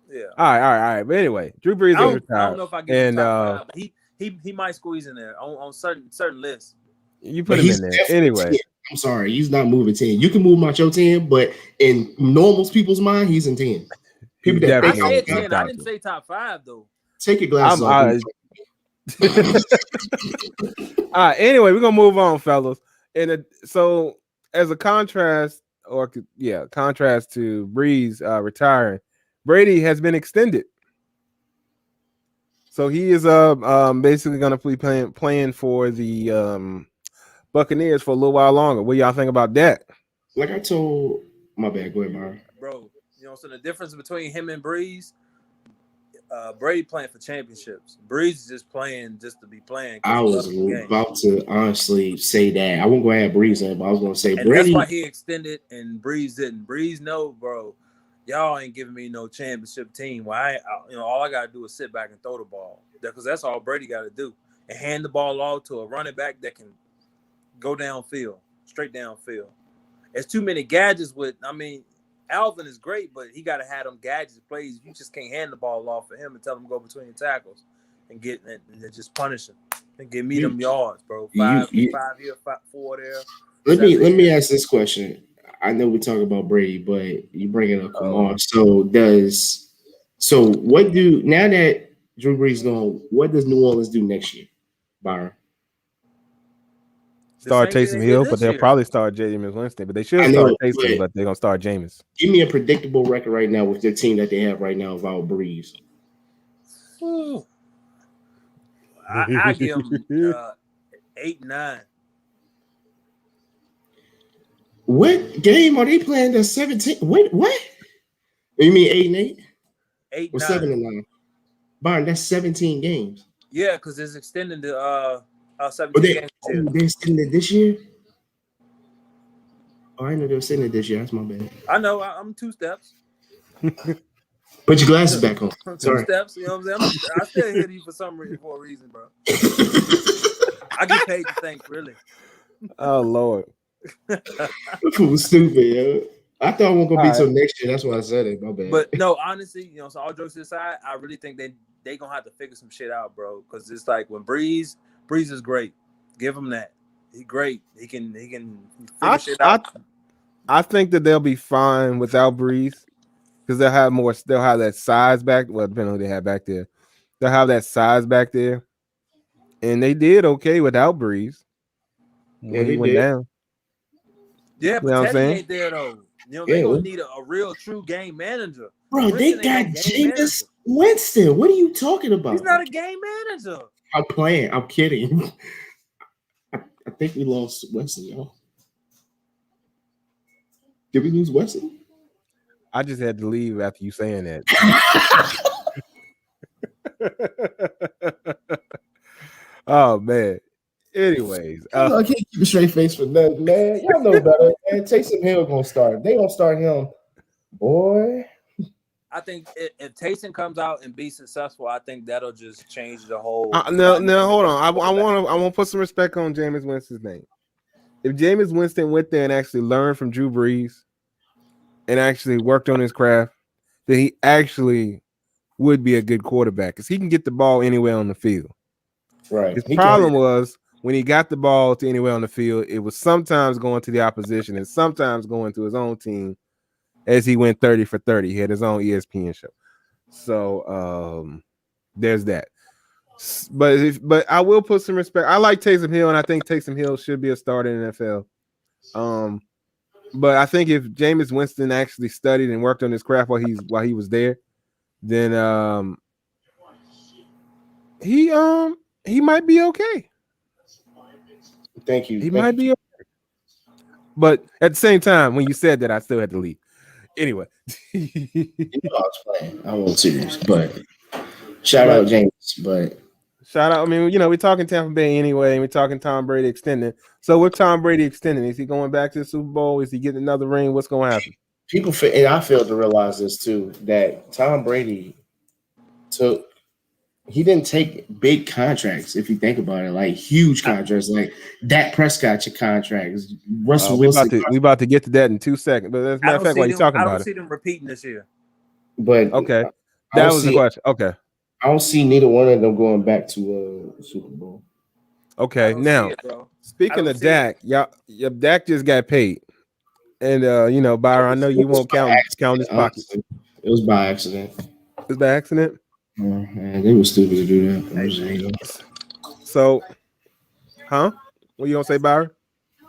Yeah. All right. But anyway, Drew Brees is retired. I don't know if I get the top 5, but he might squeeze in there on certain lists. You put him in there anyway. 10. I'm sorry, he's not moving 10. You can move him out your 10, but in normal people's mind, he's in 10. People that I said 10. I didn't say top 5 though. Take your glasses off. All right. Anyway, we're gonna move on, fellas. And so, as a contrast to Brees retiring, Brady has been extended. So he is basically going to be playing for the Buccaneers for a little while longer. What y'all think about that? Like I told my bad, go ahead, Myron. Bro, so the difference between him and Brees, Brady playing for championships. Brees is just playing just to be playing. I was about to honestly say that. I won't go ahead Brees in, but I was going to say Brady. That's why he extended and Brees didn't. Brees, no, bro. Y'all ain't giving me no championship team. Well, all I gotta do is sit back and throw the ball, because that's all Brady got to do, and hand the ball off to a running back that can go downfield, straight downfield. There's too many gadgets Alvin is great, but he got to have them gadgets plays. You just can't hand the ball off for him and tell him to go between the tackles and just punish him and give me them yards, bro. 5 here, 4 there. Let me ask this question. I know we talk about Brady, but you bring it up Kamar. Now that Drew Brees gone, what does New Orleans do next year, Byron? start same thing Taysom they Hill, did but this they'll year. probably start Jameis Winston. But they should I start know, Taysom, but but they're gonna start Jameis. give me a predictable record right now with the team that they have right now without Brees. Ooh. I give them 8-9. What game are they playing? The 17. What? You mean 8-8 or 8-9. 7-9? Byron, that's 17 games. Yeah, because it's extending to 17 They games this year. they're sitting it this year. Oh, I know they were sitting it this year. That's my bad. I know. I'm 2 steps. Put your glasses back on. 2 Sorry. steps. You know what I'm saying? I still hear you for a reason, bro. I get paid to think, really. Oh Lord. Fool was stupid, yo. I thought it wasn't gonna be till next year. That's why I said it. My bad. But no, honestly, so all jokes aside, I really think they gonna have to figure some shit out, bro. Because it's like when Brees is great. Give him that. He's great. He can figure shit out. I think that they'll be fine without Brees because they'll have that size back. Well, depending on who they have back there, they'll have that size back there, and they did okay without Brees when he went down. Yeah, but you know what I'm Teddy saying? ain't there though. They gonna need a real true game manager. Bro, they got Jameis Winston. What are you talking about? He's not a game manager. I'm playing. I'm kidding. I think we lost Winston, yo. Did we lose Winston? I just had to leave after you saying that. Oh man. Anyways, I can't keep a straight face for nothing, man. Y'all know better. Man, Taysom Hill gonna start. They gonna start him, boy. I think if Taysom comes out and be successful, I think that'll just change the whole. No, hold on. I want to put some respect on Jameis Winston's name. If Jameis Winston went there and actually learned from Drew Brees and actually worked on his craft, then he actually would be a good quarterback because he can get the ball anywhere on the field. Right. His problem was when he got the ball to anywhere on the field, it was sometimes going to the opposition and sometimes going to his own team as he went 30 for 30. He had his own ESPN show. So there's that. But I will put some respect. I like Taysom Hill, and I think Taysom Hill should be a starter in the NFL. But I think if Jameis Winston actually studied and worked on his craft while he was there, then he might be okay. Thank you. He might be okay. But at the same time, when you said that, I still had to leave. Anyway. I was playing. I wasn't serious, but shout out James. But shout out. I mean, we're talking Tampa Bay anyway, and we're talking Tom Brady extending. So with Tom Brady extending, is he going back to the Super Bowl? Is he getting another ring? What's going to happen? People, and I failed to realize this too, that Tom Brady he didn't take big contracts, if you think about it, like huge contracts, like Dak Prescott contracts, Russell Wilson. We about to get to that in 2 seconds. But as a matter of fact, while you're talking about it, I don't see them repeating this year. But okay, that was the question. Okay, I don't see neither one of them going back to Super Bowl. Okay, now speaking of Dak, Dak just got paid, and Byron, I know you won't count his pockets. It was by accident. It was by accident. Man, they were stupid to do that. So, huh? What you gonna say, Byron?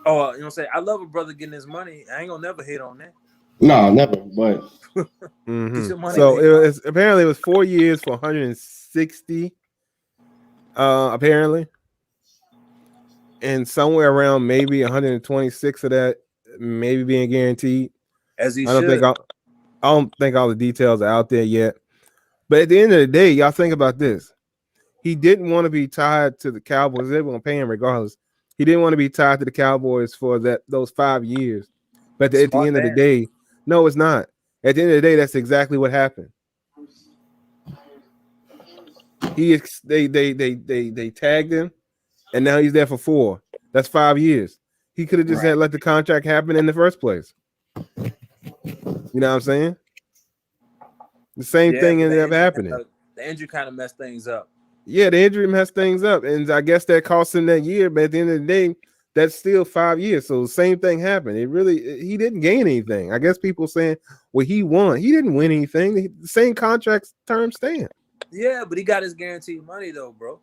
Oh, I love a brother getting his money. I ain't gonna never hit on that. No, never. But so apparently it was 4 years for 160. Apparently, and somewhere around maybe 126 of that maybe being guaranteed. As he I don't think all the details are out there yet. But at the end of the day, y'all think about this. He didn't want to be tied to the Cowboys. They were going to pay him regardless. He didn't want to be tied to the Cowboys for those 5 years. But at the end of the day, no, it's not. At the end of the day, that's exactly what happened. They tagged him, and now he's there for 4. That's 5 years. He could have just had let the contract happen in the first place. You know what I'm saying? The same thing ended up happening. The injury kind of messed things up. Yeah, the injury messed things up. And I guess that cost him that year. But at the end of the day, that's still 5 years. So the same thing happened. He didn't gain anything. I guess people saying, well, he won. He didn't win anything. The same contract terms stand. Yeah, but he got his guaranteed money, though, bro.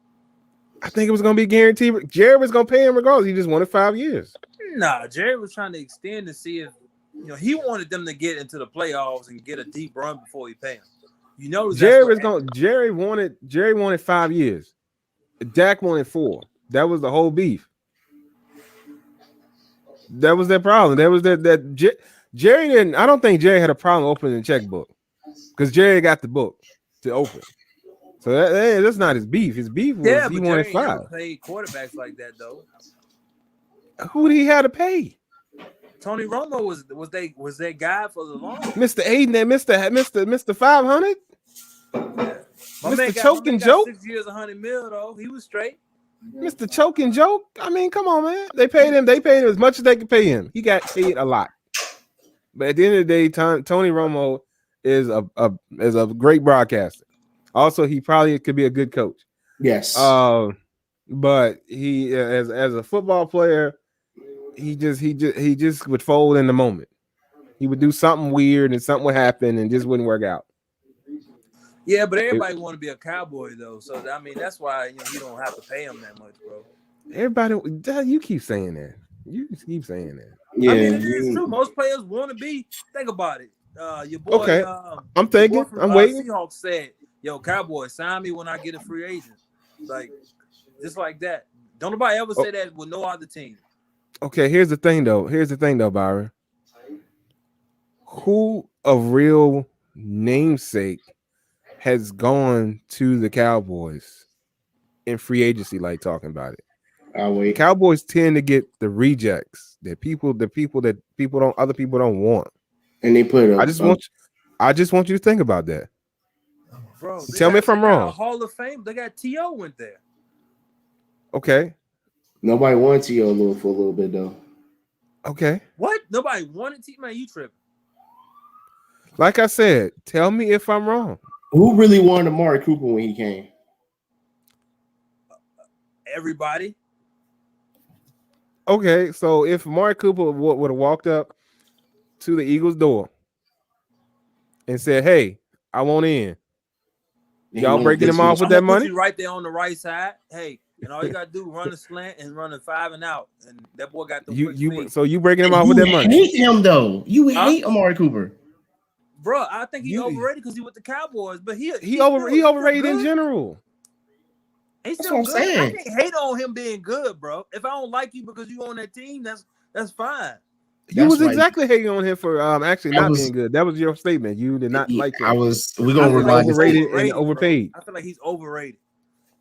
I think it was going to be guaranteed. Jerry was going to pay him regardless. He just wanted 5 years. Nah, Jerry was trying to extend to see if he wanted them to get into the playoffs and get a deep run before he paid him. Jerry wanted 5 years. Dak wanted 4. That was the whole beef. That was their problem. That was Jerry didn't. I don't think Jerry had a problem opening the checkbook because Jerry got the book to open. So that's not his beef. His beef was he wanted Jerry 5. never paid quarterbacks like that though. Who did he have to pay? Tony Romo was that guy for the long. Mr. Aiden and Mr. 500. Mr. Choking Joke. 6 years, $100 million though. He was straight. Mr. Choking Joke. I mean, come on, man. They paid him as much as they could pay him. He got paid a lot. But at the end of the day, Tony Romo is a great broadcaster. Also, he probably could be a good coach. Yes. But he as a football player, he just would fold in the moment. He would do something weird and something would happen and just wouldn't work out. Yeah, but everybody want to be a Cowboy though, so I mean that's why you don't have to pay him that much, bro. Everybody, you keep saying that. You keep saying that. Yeah, I mean it is true. Most players want to be. Think about it. Your boy. Okay, I'm thinking. I'm waiting. Seahawks said, "Yo, Cowboy, sign me when I get a free agent." Like just like that. Don't nobody ever say that with no other team. Okay, here's the thing though, Byron. Who of real namesake has gone to the Cowboys in free agency, like talking about it? I'll wait. Cowboys tend to get the rejects that other people don't want. And they put I just want you to think about that. Bro, tell me if I'm wrong. Hall of Fame. They got T.O. went there. Okay. Nobody wanted T.O. for a little bit though. Okay. What? Nobody wanted T. Man, you tripping? Like I said, tell me if I'm wrong. Who really wanted Amari Cooper when he came? Everybody. Okay, so if Amari Cooper would have walked up to the Eagles' door and said, "Hey, I want in," y'all breaking him off with that money? Put you right there on the right side. Hey, and all you gotta do run a slant and run a 5 and out, and that boy got the So you breaking him off with that money? You hate him though. You hate Amari Cooper. Bro, I think he overrated because he with the Cowboys, but he overrated in general. He's That's still what I'm good. saying. I can't hate on him being good, bro. If I don't like you because you on that team, that's fine. You was exactly hating on him for actually not being good. That was your statement. You did not like him. We're gonna remind overrated and overpaid. Bro. I feel like he's overrated.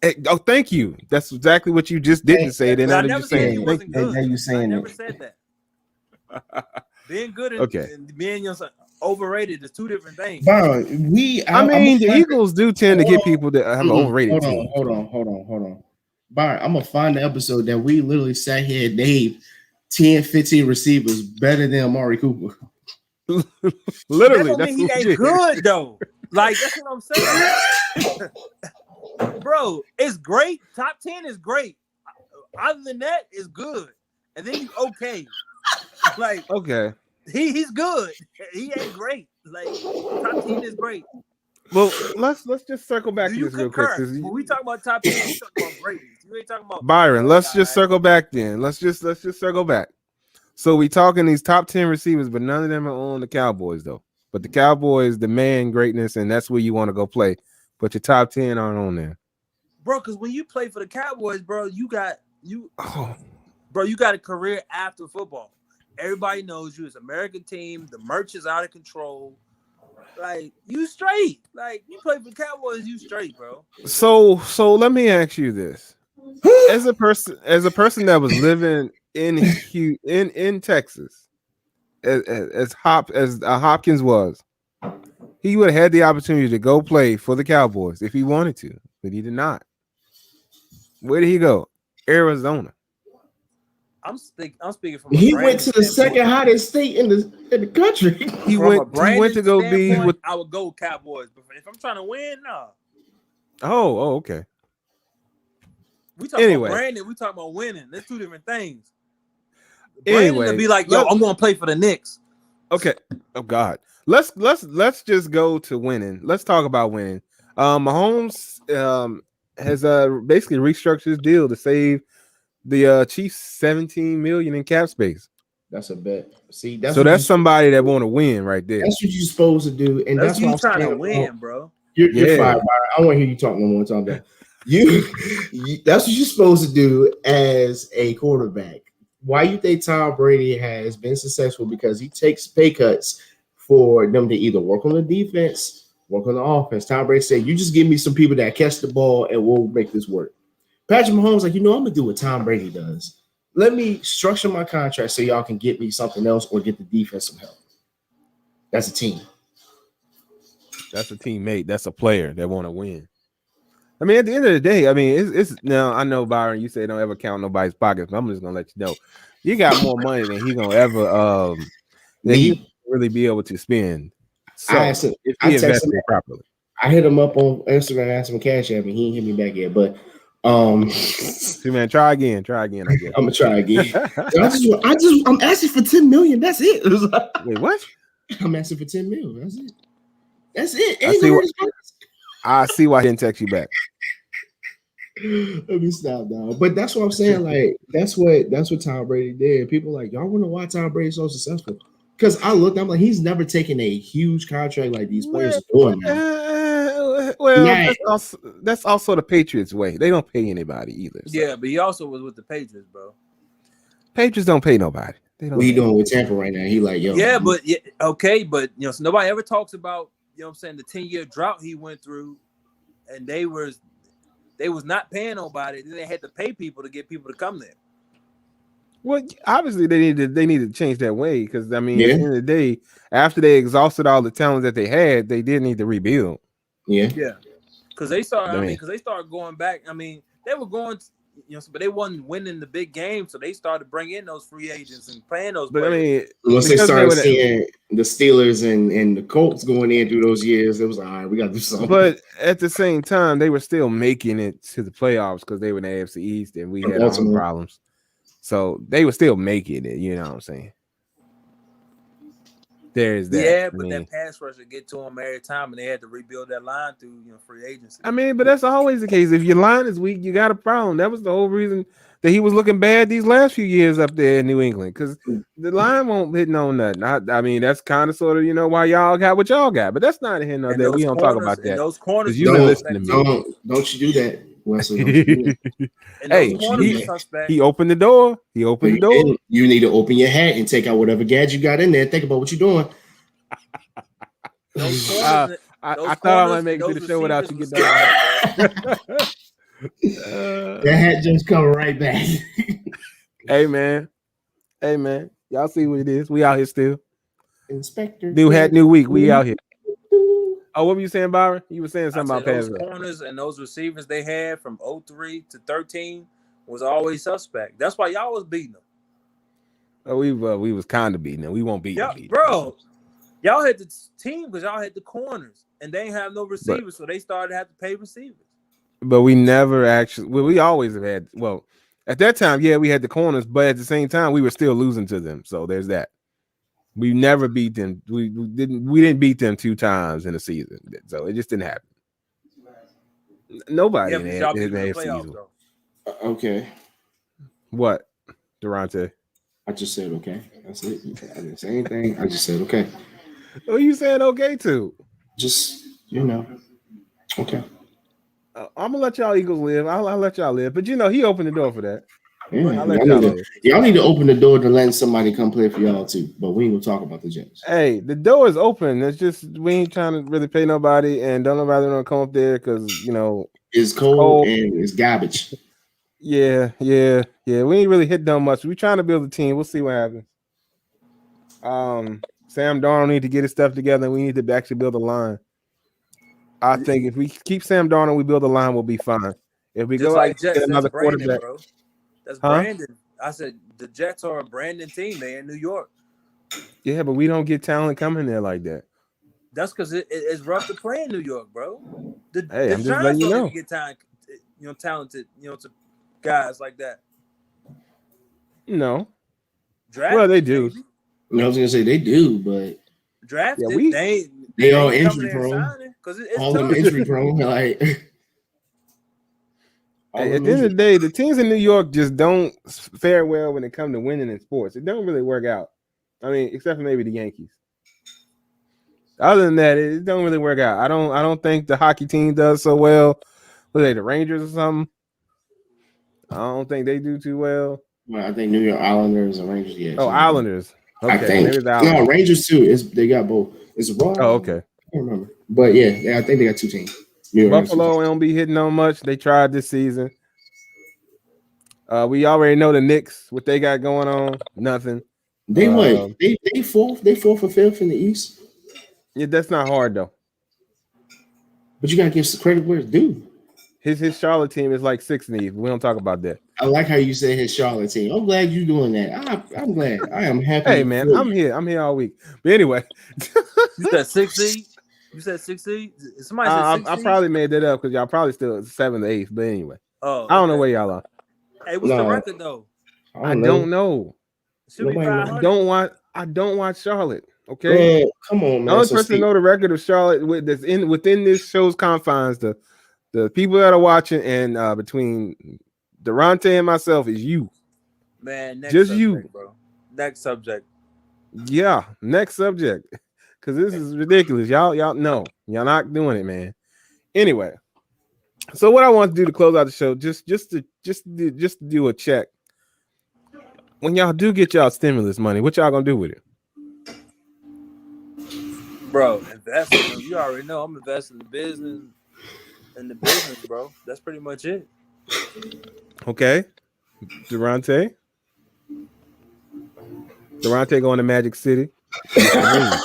Hey, thank you. That's exactly what you just didn't say. Then I never said he wasn't good. You saying I never said that. Being good and being overrated is two different things. Bro, the Eagles do tend to get people that have an overrated team. Hold on. Byron, I'm gonna find the episode that we literally sat here and named 10, 15 receivers better than Amari Cooper. Literally, that's he ain't good though. Like that's what I'm saying. Bro, it's great. Top 10 is great. Other than that, it's good. And then he's okay. Like okay. He's good. He ain't great. Like top 10 is great. Well, let's just circle back to this real quick. When we talk about top 10, we talk about greatness. You ain't talking about Byron. Let's just circle back then. Let's just circle back. So we talking these top 10 receivers, but none of them are on the Cowboys though. But the Cowboys demand greatness, and that's where you want to go play. But your top 10 aren't on there, bro. Because when you play for the Cowboys, bro, you got a career after football. Everybody knows you. It's an American team. The merch is out of control. Like you straight. Like you play for the Cowboys, you straight, bro. So let me ask you this: as a person that was living in Texas, as Hopkins was, he would have had the opportunity to go play for the Cowboys if he wanted to, but he did not. Where did he go? Arizona. I'm speaking from. He went to the second hottest state in the country. He went to go be with. I would go Cowboys, but if I'm trying to win, nah. Oh, okay. We talking about branding. We talking about winning. There's two different things. Branding to be like, yo, I'm going to play for the Knicks. Okay. Oh God. Let's just go to winning. Let's talk about winning. Mahomes has basically restructured his deal to save the Chiefs $17 million in cap space. That's a bet. See, So that's somebody that want to win right there. That's what you're supposed to do, and that's you what I'm trying saying. to win, bro. You're fired, Byron. I don't want to hear you talk no more time. You, that's what you're supposed to do as a quarterback. Why you think Tom Brady has been successful? Because he takes pay cuts for them to either work on the defense, work on the offense. Tom Brady said, "You just give me some people that catch the ball, and we'll make this work." Patrick Mahomes like, I'm gonna do what Tom Brady does. Let me structure my contract so y'all can get me something else or get the defense some help. That's a team. That's a teammate. That's a player that want to win. I mean, at the end of the day, I mean, it's now. I know, Byron, you say don't ever count nobody's pockets, but I'm just gonna let you know, you got more money than he gonna ever that he really be able to spend. So if he invested properly, I hit him up on Instagram, asked him Cash App, and he ain't hit me back yet. But see, man, try again. I guess I'm gonna try again. I'm asking for 10 million. That's it. Wait, what? I'm asking for 10 million. That's it. That's it. I see why he didn't text you back. Let me stop now. But that's what I'm saying. Like, that's what Tom Brady did. People like, y'all wonder why Tom Brady's so successful. Because I'm like, he's never taken a huge contract like these players are doing now. That's also the Patriots way. They don't pay anybody either. So. Yeah, but he also was with the Patriots, bro. Patriots don't pay nobody. They don't. What he doing with Tampa right now? He like, yo. Yeah, but okay, but so nobody ever talks about, what I'm saying, the 10-year drought he went through, and they was not paying nobody. Then they had to pay people to get people to come there. Well, obviously they need to change that way because I mean, at the end of the day, after they exhausted all the talent that they had, they did need to rebuild. Yeah, because they started. Because they started going back. I mean, they were going, but they wasn't winning the big games, so they started bringing in those free agents and playing those. But players. I mean, once they started seeing the Steelers and the Colts going in through those years, it was like, all right, we got to do something. But at the same time, they were still making it to the playoffs because they were in the AFC East and we had our own problems. So they were still making it, you know what I'm saying? There's that. Yeah, but that pass rush would get to them every time, and they had to rebuild that line through free agency. I mean, but that's always the case. If your line is weak, you got a problem. That was the whole reason that he was looking bad these last few years up there in New England, because the line won't hit no nothing. I mean, that's kind of sort of why y'all got what y'all got, but that's not here nor there. We don't talk about that. Those corners, you listen to me. Don't you do that, Wesley? Hey, he opened the door. He opened the door. You need to open your hat and take out whatever gadget you got in there. Think about what you're doing. I thought I might make it to the show without you getting that. That hat just coming right back. Hey man, y'all see what it is? We out here still. Inspector. New hat, new week. We out here. Oh, what were you saying, Byron? You were saying something about those corners and those receivers they had from 03 to 13 was always suspect. That's why y'all was beating them. Oh, we was kind of beating them. We won't beat them, bro. Y'all had the team because y'all had the corners, and they ain't have no receivers, so they started to have to pay receivers. But we never actually. Well, we always have had. Well, at that time, yeah, we had the corners, but at the same time, we were still losing to them. So there's that. We never beat them. We didn't beat them 2 times in a season. So it just didn't happen. Nobody in the AFC. Okay. What, Durante? I just said okay. That's it. I didn't say anything. I just said okay. Who you saying okay to? Just okay. I'm gonna let y'all Eagles live. I'll let y'all live. But he opened the door for that. Yeah, y'all need to open the door to letting somebody come play for y'all too. But we ain't gonna talk about the Jets. Hey, the door is open. It's just we ain't trying to really pay nobody, and don't nobody want to come up there because it's cold and it's garbage. Yeah. We ain't really hit them much. We trying to build a team. We'll see what happens. Sam Darnold need to get his stuff together. And we need to actually build a line. I think if we keep Sam Darnold, we build a line, we'll be fine. If we just go like Jets, get another quarterback, bro. That's Brandon. I said the Jets are a Brandon team. They're in New York. Yeah, but we don't get talent coming there like that. That's because it's rough to play in New York, bro. I'm just letting you know. Get talent, talented, to guys like that. No. Draft. Well, they do. I was gonna say they do, but drafted. They all injury prone. All them injury prone. Like At the end of the day, the teams in New York just don't fare well when it comes to winning in sports. It don't really work out. I mean, except for maybe the Yankees. Other than that, it don't really work out. I don't think the hockey team does so well. What are they, the Rangers or something? I don't think they do too well. Well, I think New York Islanders and Rangers. Yeah. Oh, Islanders. Okay, I think maybe the Islanders. no Rangers too. They got both. It's Raw. Oh, okay. I don't remember, but yeah, I think they got two teams. Buffalo don't be hitting on much. They tried this season. We already know the Knicks, what they got going on. Nothing. They what? They fourth. They fourth or fifth in the East. Yeah, that's not hard though. But you gotta give some credit where it's due. His Charlotte team is like 6th in the East. We don't talk about that. I like how you say his Charlotte team. I'm glad you're doing that. I'm glad. I am happy. Hey man, I'm here all week. But anyway, you said 6 seed. You said 6 seed. Somebody said 6 I probably made that up because y'all probably still 7th or 8th. But anyway, I don't know where y'all are. Hey, what's the record though? I don't know. Should be 500. I don't watch Charlotte. Okay, man, come on, man. The only person to know the record of Charlotte within this show's confines, the people that are watching, and between Durante and myself is you. Man, just subject, you, bro. Next subject. Yeah, next subject. Because this is ridiculous. Y'all know y'all not doing it, man. Anyway, so what I want to do to close out the show, just to do a check. When y'all do get y'all stimulus money, what y'all gonna do with it? Bro, investing. You already know I'm investing in the business, bro. That's pretty much it. Okay. Durante going to Magic City. I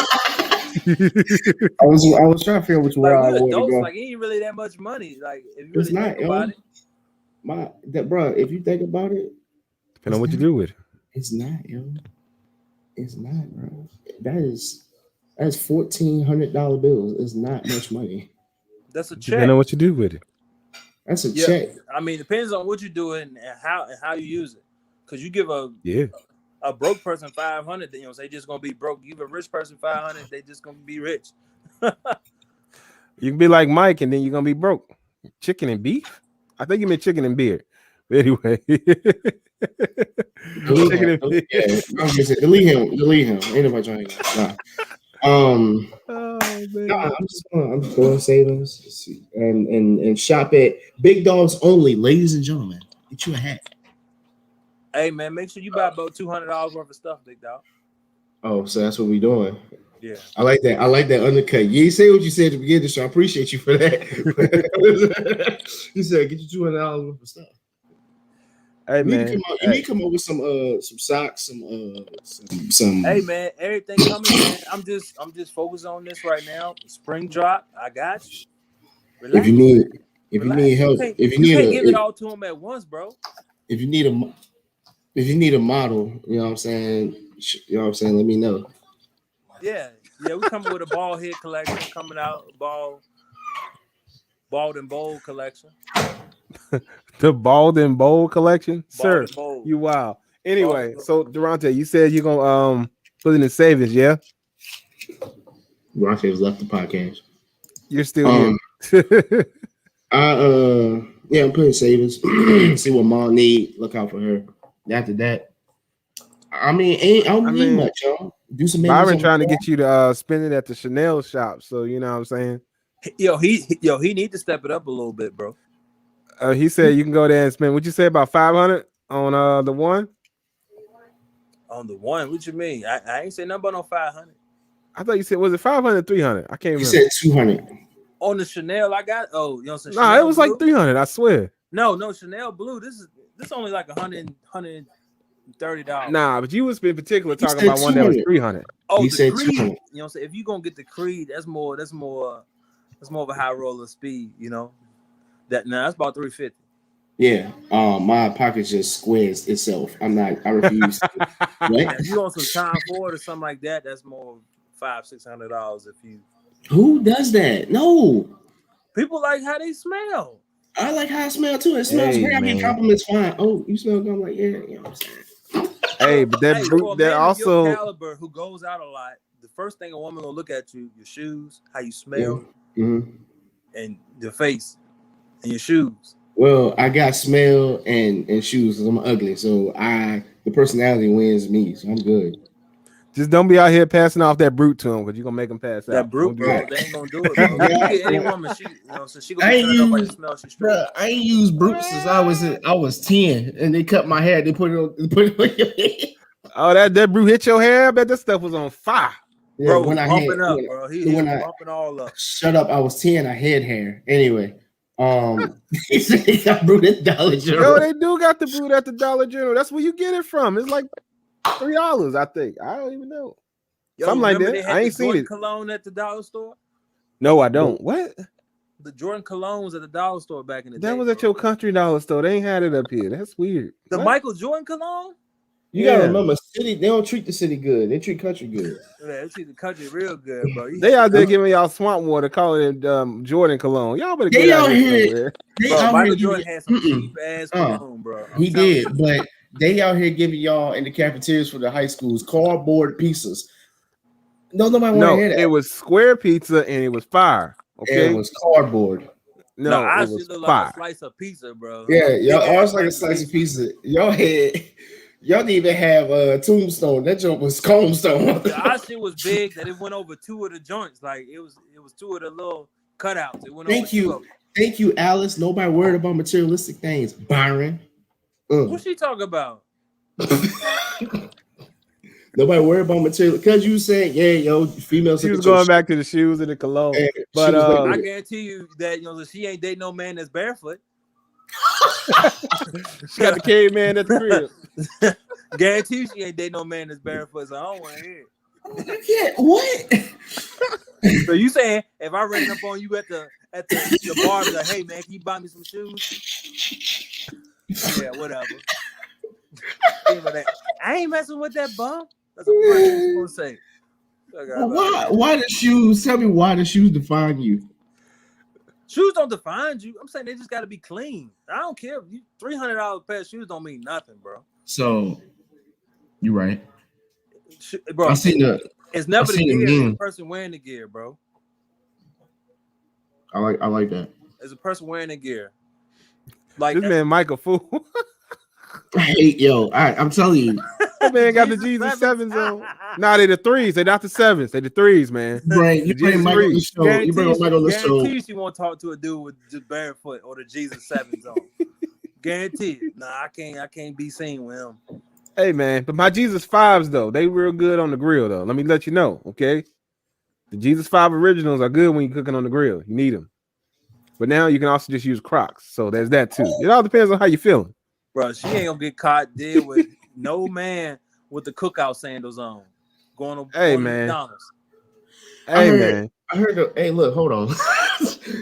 was trying to figure out which way I want to go. Like, it ain't really that much money. Like, if you really think about it. Bro, if you think about it, depending on what you do with it. It's not, yo. It's not, bro. That's $1,400 bills. It's not much money. That's a check. Depending on what you do with it. That's a check. I mean, it depends on what you do and how you use it. Because you give a broke person 500, you know, they just gonna be broke. You give a rich person 500, they just gonna be rich. You can be like Mike, and then you're gonna be broke. Chicken and beef? I think you meant chicken and beer. But anyway, delete him. Ain't nobody trying to. I'm just going savings and shop at Big Dogs Only, ladies and gentlemen. Get you a hat. Hey man, make sure you buy about $200 worth of stuff, Big Dog. Oh, so that's what we doing. Yeah, I like that. I like that undercut. You ain't say what you said at the beginning, so I appreciate you for that. You said get you $200 worth of stuff. Hey man, you need to come up with some socks, some. Hey man, everything coming, man. I'm just focused on this right now. Spring drop, I got you. Relax. If you need help, you can't give it all to them at once, bro. If you need a model, you know what I'm saying. Let me know. Yeah, we coming with a bald head collection coming out, bald and bold collection. The bald and bold collection, sir. Bold. You wow. Anyway, so Durante, you said you're gonna put it in savings, yeah? Durante has left the podcast. You're still here. I'm putting savings. See what mom need. Look out for her. After that, I don't need much, y'all. Do some. Byron trying to get you to spend it at the Chanel shop. So you know what I'm saying. He need to step it up a little bit, bro. He said you can go there and spend. What you say about 500 on the one? On the one? What you mean? I ain't say nothing about no 500. I thought you said was it 500 or 300? I can't remember. You said 200 on the Chanel. I got you know some. Nah, it was blue? Like 300. I swear. No Chanel blue. This is only like $130. Nah, but you was in particular talking about one that was 300. Oh, he the Creed. 200. You know what I'm saying? If you gonna get the Creed, that's more of a high roller speed. You know. That's about 350. Yeah. My pocket just squares itself. I refuse. If you want some time for it or something like that, that's more $500-$600 if you. Who does that? No. People like how they smell. I like how I smell too. It smells great. I get compliments fine. Oh, you smell good? I'm like, yeah, you know what I'm saying. Hey, but that also your caliber who goes out a lot. The first thing a woman will look at you, your shoes, how you smell, mm-hmm. and your face. And your shoes. Well, I got smell and shoes because I'm ugly. So the personality wins me. So I'm good. Just don't be out here passing off that brute to him because you're gonna make him pass That out. brute, Don't do bro, that. they ain't gonna do it, bro. You Yeah, get any bro. woman, she, so she gonna I be ain't turned up by your used, smell. She straight. bro. I ain't used brute since I was 10, and they cut my hair. They put it on your head. Oh, that brute hit your hair. I bet that stuff was on fire. Yeah, Bro was when I had bumping up, bro. He when was I bumping all up. shut up, I was 10. I had hair anyway. He said he got brute at Dollar Yo, General. they do got the brute at the Dollar General. That's where you get it from. It's like $3, I think. I don't even know. Yo, Something like remember that. they I had the ain't seen Jordan it. cologne at the dollar store? No, I don't. What? The Jordan colognes at the dollar store back in the day. That was at bro. your country dollar store. They ain't had it up here. That's weird. The What? Michael Jordan cologne? You gotta Yeah. remember, city. They don't treat the city good. They treat country good. Yeah, they treat the country real good, bro. They out there giving y'all swamp water, calling it Jordan cologne. Y'all better get They out out here here. somewhere. They Bro, out Michael here Jordan giving. had some cheap ass cologne, bro. I'm He telling did, you. but they out here giving y'all in the cafeterias for the high schools cardboard pizzas. No, nobody want to No, hear it that. was square pizza and it was fire. It Okay. was cardboard. No, No, I it should was look like a fire. slice of pizza, bro. Yeah, A y'all big all ass like a slice of slice of pizza. Y'all had, y'all didn't even have a tombstone. That joint was Comestone. Our shit was big that it went over two of the joints. Like it was two of the little cutouts. It went over two of them. Thank you, Alice. Nobody worried about materialistic things. Byron, What's she talking about? nobody worried about material because you said, yeah, yo, females She look was at your going shit. back to the shoes and the cologne. And she But was looking I at it. guarantee you that she ain't dating no man that's barefoot. she got the caveman at the crib. Guarantee she ain't dating no man that's barefoot. So I don't want to hear it. You can't what? So you saying if I ran up on you at the bar, be like, hey man, can you buy me some shoes? Yeah, whatever. I ain't messing with that bum. That's the first thing she gonna say. Why the shoes? Tell me why the shoes define you. Shoes don't define you. I'm saying they just got to be clean. I don't care. $300 pair of shoes don't mean nothing, bro. So you're right, bro. It's never the gear. It's the person wearing the gear, bro. I like that. It's a person wearing the gear. Like this man, Michael fool. I'm telling you, that man got the Jesus 7s on. Nah, they the 3s. They not the 7s. They the 3s, man. You bring Michael on the show. You bring Michael on the show. Guarantee she won't talk to a dude with just barefoot or the Jesus 7s on. Guarantee it. Nah, I can't be seen with him. Hey man, but my Jesus 5s though, they real good on the grill though. Let me let you know, okay? The Jesus 5 originals are good when you're cooking on the grill. You need them. But now you can also just use Crocs. So there's that too. It all depends on how you feeling. Bro, she ain't gonna get caught dead with no man with the cookout sandals on. Going to McDonald's. Man. I heard hey, look, hold on.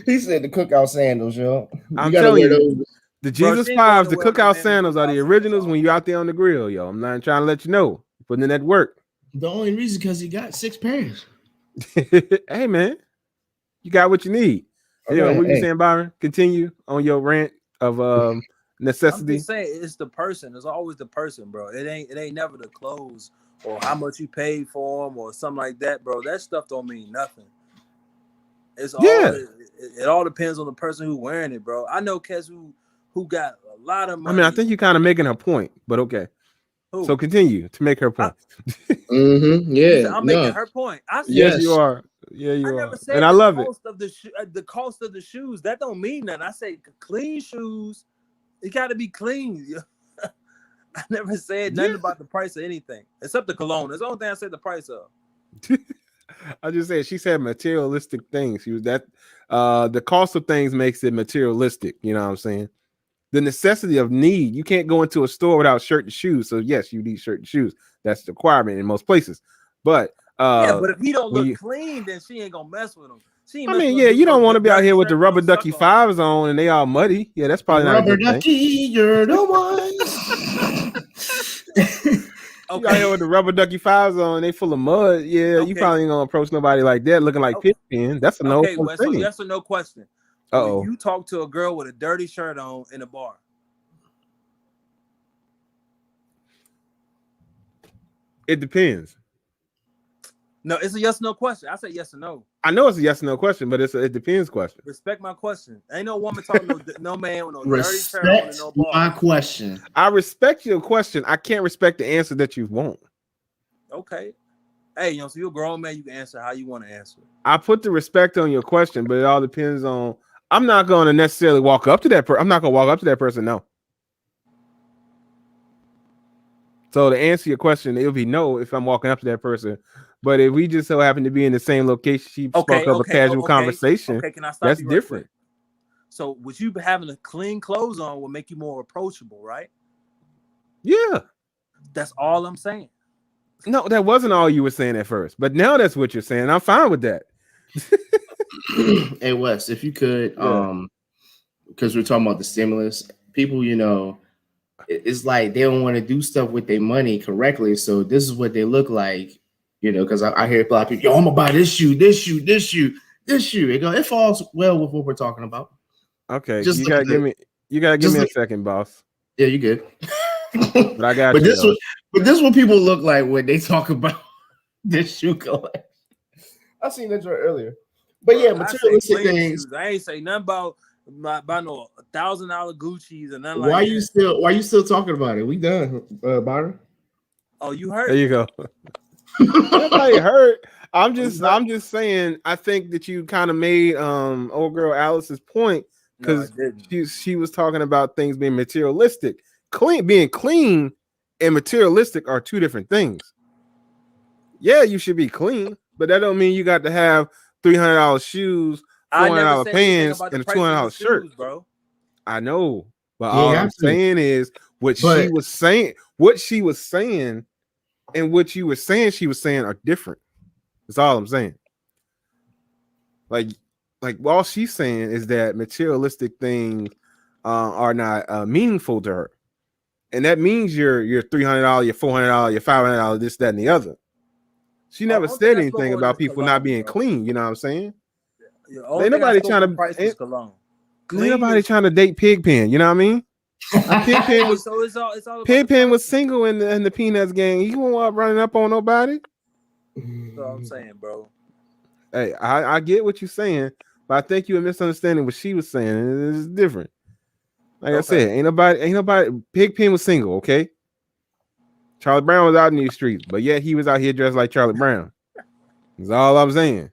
He said the cookout sandals, yo. I'm telling you, the Jesus 5s, the cookout sandals are the originals when you out there on the grill, yo. I'm not trying to let you know. Putting in that work. The only reason because he got 6 pairs. Hey man, you got what you need. Okay, yeah, what you saying, Byron? Continue on your rant of necessity. I'm just saying it's the person. It's always the person, bro. It ain't never the clothes or how much you paid for them or something like that, bro. That stuff don't mean nothing. It's all it all depends on the person who's wearing it, bro. I know cats who got a lot of money. I mean, I think you're kind of making a point, but okay. Who? So continue to make her point. Yeah, I'm making her point. Yes, you are. Yeah, you are. Never said and I love it. The cost of the shoes, that don't mean nothing. I say clean shoes. It got to be clean. I never said nothing about the price of anything except the cologne. That's the only thing I said the price of. I just said she said materialistic things. She was that the cost of things makes it materialistic. You know what I'm saying? The necessity of need. You can't go into a store without shirt and shoes. So yes, you need shirt and shoes. That's the requirement in most places. But but if he don't look clean, then she ain't gonna mess with him. You don't want to be out here with the rubber ducky 5s on and they all muddy. Yeah, that's probably not a good ducky, thing. You're the one. Okay. You out here with the rubber ducky 5s on, they full of mud. Yeah, you probably ain't gonna approach nobody like that looking like Pippin. That's a no. Okay, well, so yes or no question. Uh-oh. You talk to a girl with a dirty shirt on in a bar. It depends. No, it's a yes or no question. I say yes or no. I know it's a yes or no question, but it depends question. Respect my question. Ain't no woman talking no man with no dirty shirt on Respect and no ball. my question. I respect your question. I can't respect the answer that you want. Okay. Hey, so you're a grown man. You can answer how you want to answer. I put the respect on your question, but it all depends on. I'm not going to necessarily walk up to that person. I'm not going to walk up to that person. No. So to answer your question, it'll be no if I'm walking up to that person. But if we just so happen to be in the same location, she spoke of a casual conversation. Okay, can I stop that's you right different. Quick? So would you having a clean clothes on will make you more approachable, right? Yeah. That's all I'm saying. No, that wasn't all you were saying at first. But now that's what you're saying. I'm fine with that. Hey Wes, if you could, because we're talking about the stimulus, people, it's like they don't want to do stuff with their money correctly. So this is what they look like, because I hear a lot of people, yo, I'm gonna buy this shoe, this shoe, this shoe, this shoe. It falls well with what we're talking about. Okay, you gotta give me a second, boss. Yeah, you good. But I got but you. This is what people look like when they talk about this shoe collection. I seen that joint earlier. But yeah, materialistic things. I ain't say nothing about buy no $1,000 Gucci's and nothing why you still talking about it? We done, Byron. Oh, you heard? There you go. Nobody heard. I'm just saying. I think that you kind of made old girl Alice's point because she was talking about things being materialistic. Being clean and materialistic are two different things. Yeah, you should be clean, but that don't mean you got to have $300 shoes, $400 pants, and a $200 shirt, bro. I know, but all I'm saying is she was saying, and what you were saying, she was saying are different. That's all I'm saying. Like all she's saying is that materialistic things are not meaningful to her, and that means your $300, your $400, your $500, this, that, and the other. She never said anything about people not being clean. You know what I'm saying? Ain't nobody trying to date Pigpen. You know what I mean? Pigpen was single in the Peanuts gang. He won't running up on nobody. That's what I'm saying, bro. Hey, I get what you're saying, but I think you're misunderstanding what she was saying. It's different. Like I said, ain't nobody. Pigpen was single, okay? Charlie Brown was out in these streets, but yet he was out here dressed like Charlie Brown. That's all I'm saying.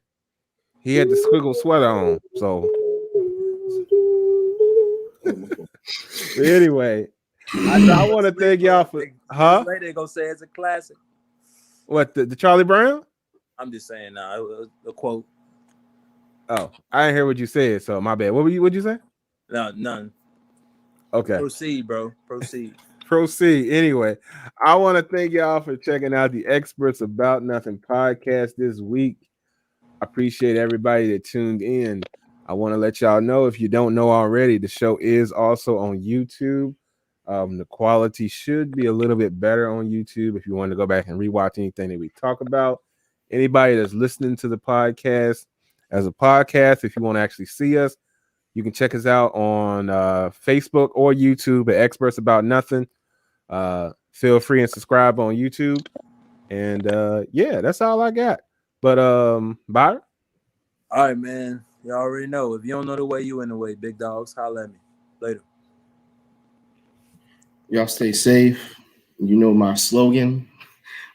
He had the squiggle sweater on, so. But anyway, I want to thank y'all for. They gonna say it's a classic. What the Charlie Brown? I'm just saying, it was a quote. Oh, I didn't hear what you said, so my bad. What'd you say? No, none. Okay. Proceed, bro. Proceed. Anyway, I want to thank y'all for checking out the Experts About Nothing podcast this week. I appreciate everybody that tuned in. I want to let y'all know, if you don't know already, the show is also on YouTube. The quality should be a little bit better on YouTube if you want to go back and rewatch anything that we talk about. Anybody that's listening to the podcast as a podcast, if you want to actually see us, you can check us out on Facebook or YouTube at Experts About Nothing. Feel free and subscribe on YouTube. And yeah, that's all I got. But Byron? All right, man. You already know. If you don't know the way, you in the way. Big dogs, holla at me. Later. Y'all stay safe. You know my slogan.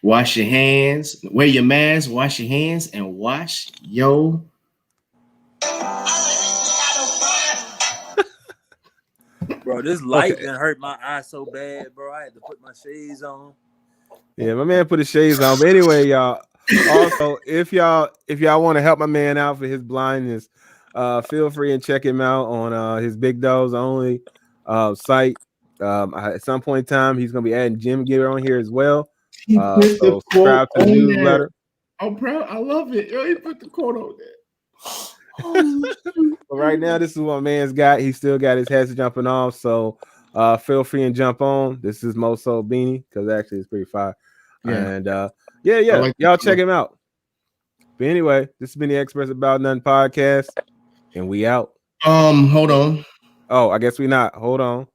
Wash your hands. Wear your mask. Wash your hands. And wash your... Bro, this light done hurt my eye so bad, bro. I had to put my shades on. Yeah, my man put his shades on. But anyway, y'all. Also, if y'all want to help my man out for his blindness, feel free and check him out on his Big Dogs Only site. At some point in time, he's gonna be adding gym gear on here as well. So subscribe to the newsletter. I'm proud. I love it. Yo, he put the quote on there. But right now, this is what my man's got. He still got his head jumping off. So feel free and jump on. This is Moso Beanie, because actually it's pretty fire. Yeah. And like y'all check him out. But anyway, this has been the Experts About Nothing podcast, and we out. Hold on. Oh, I guess we not. Hold on.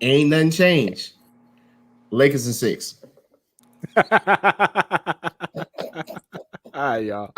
Ain't nothing changed. Lakers in 6. All right, y'all.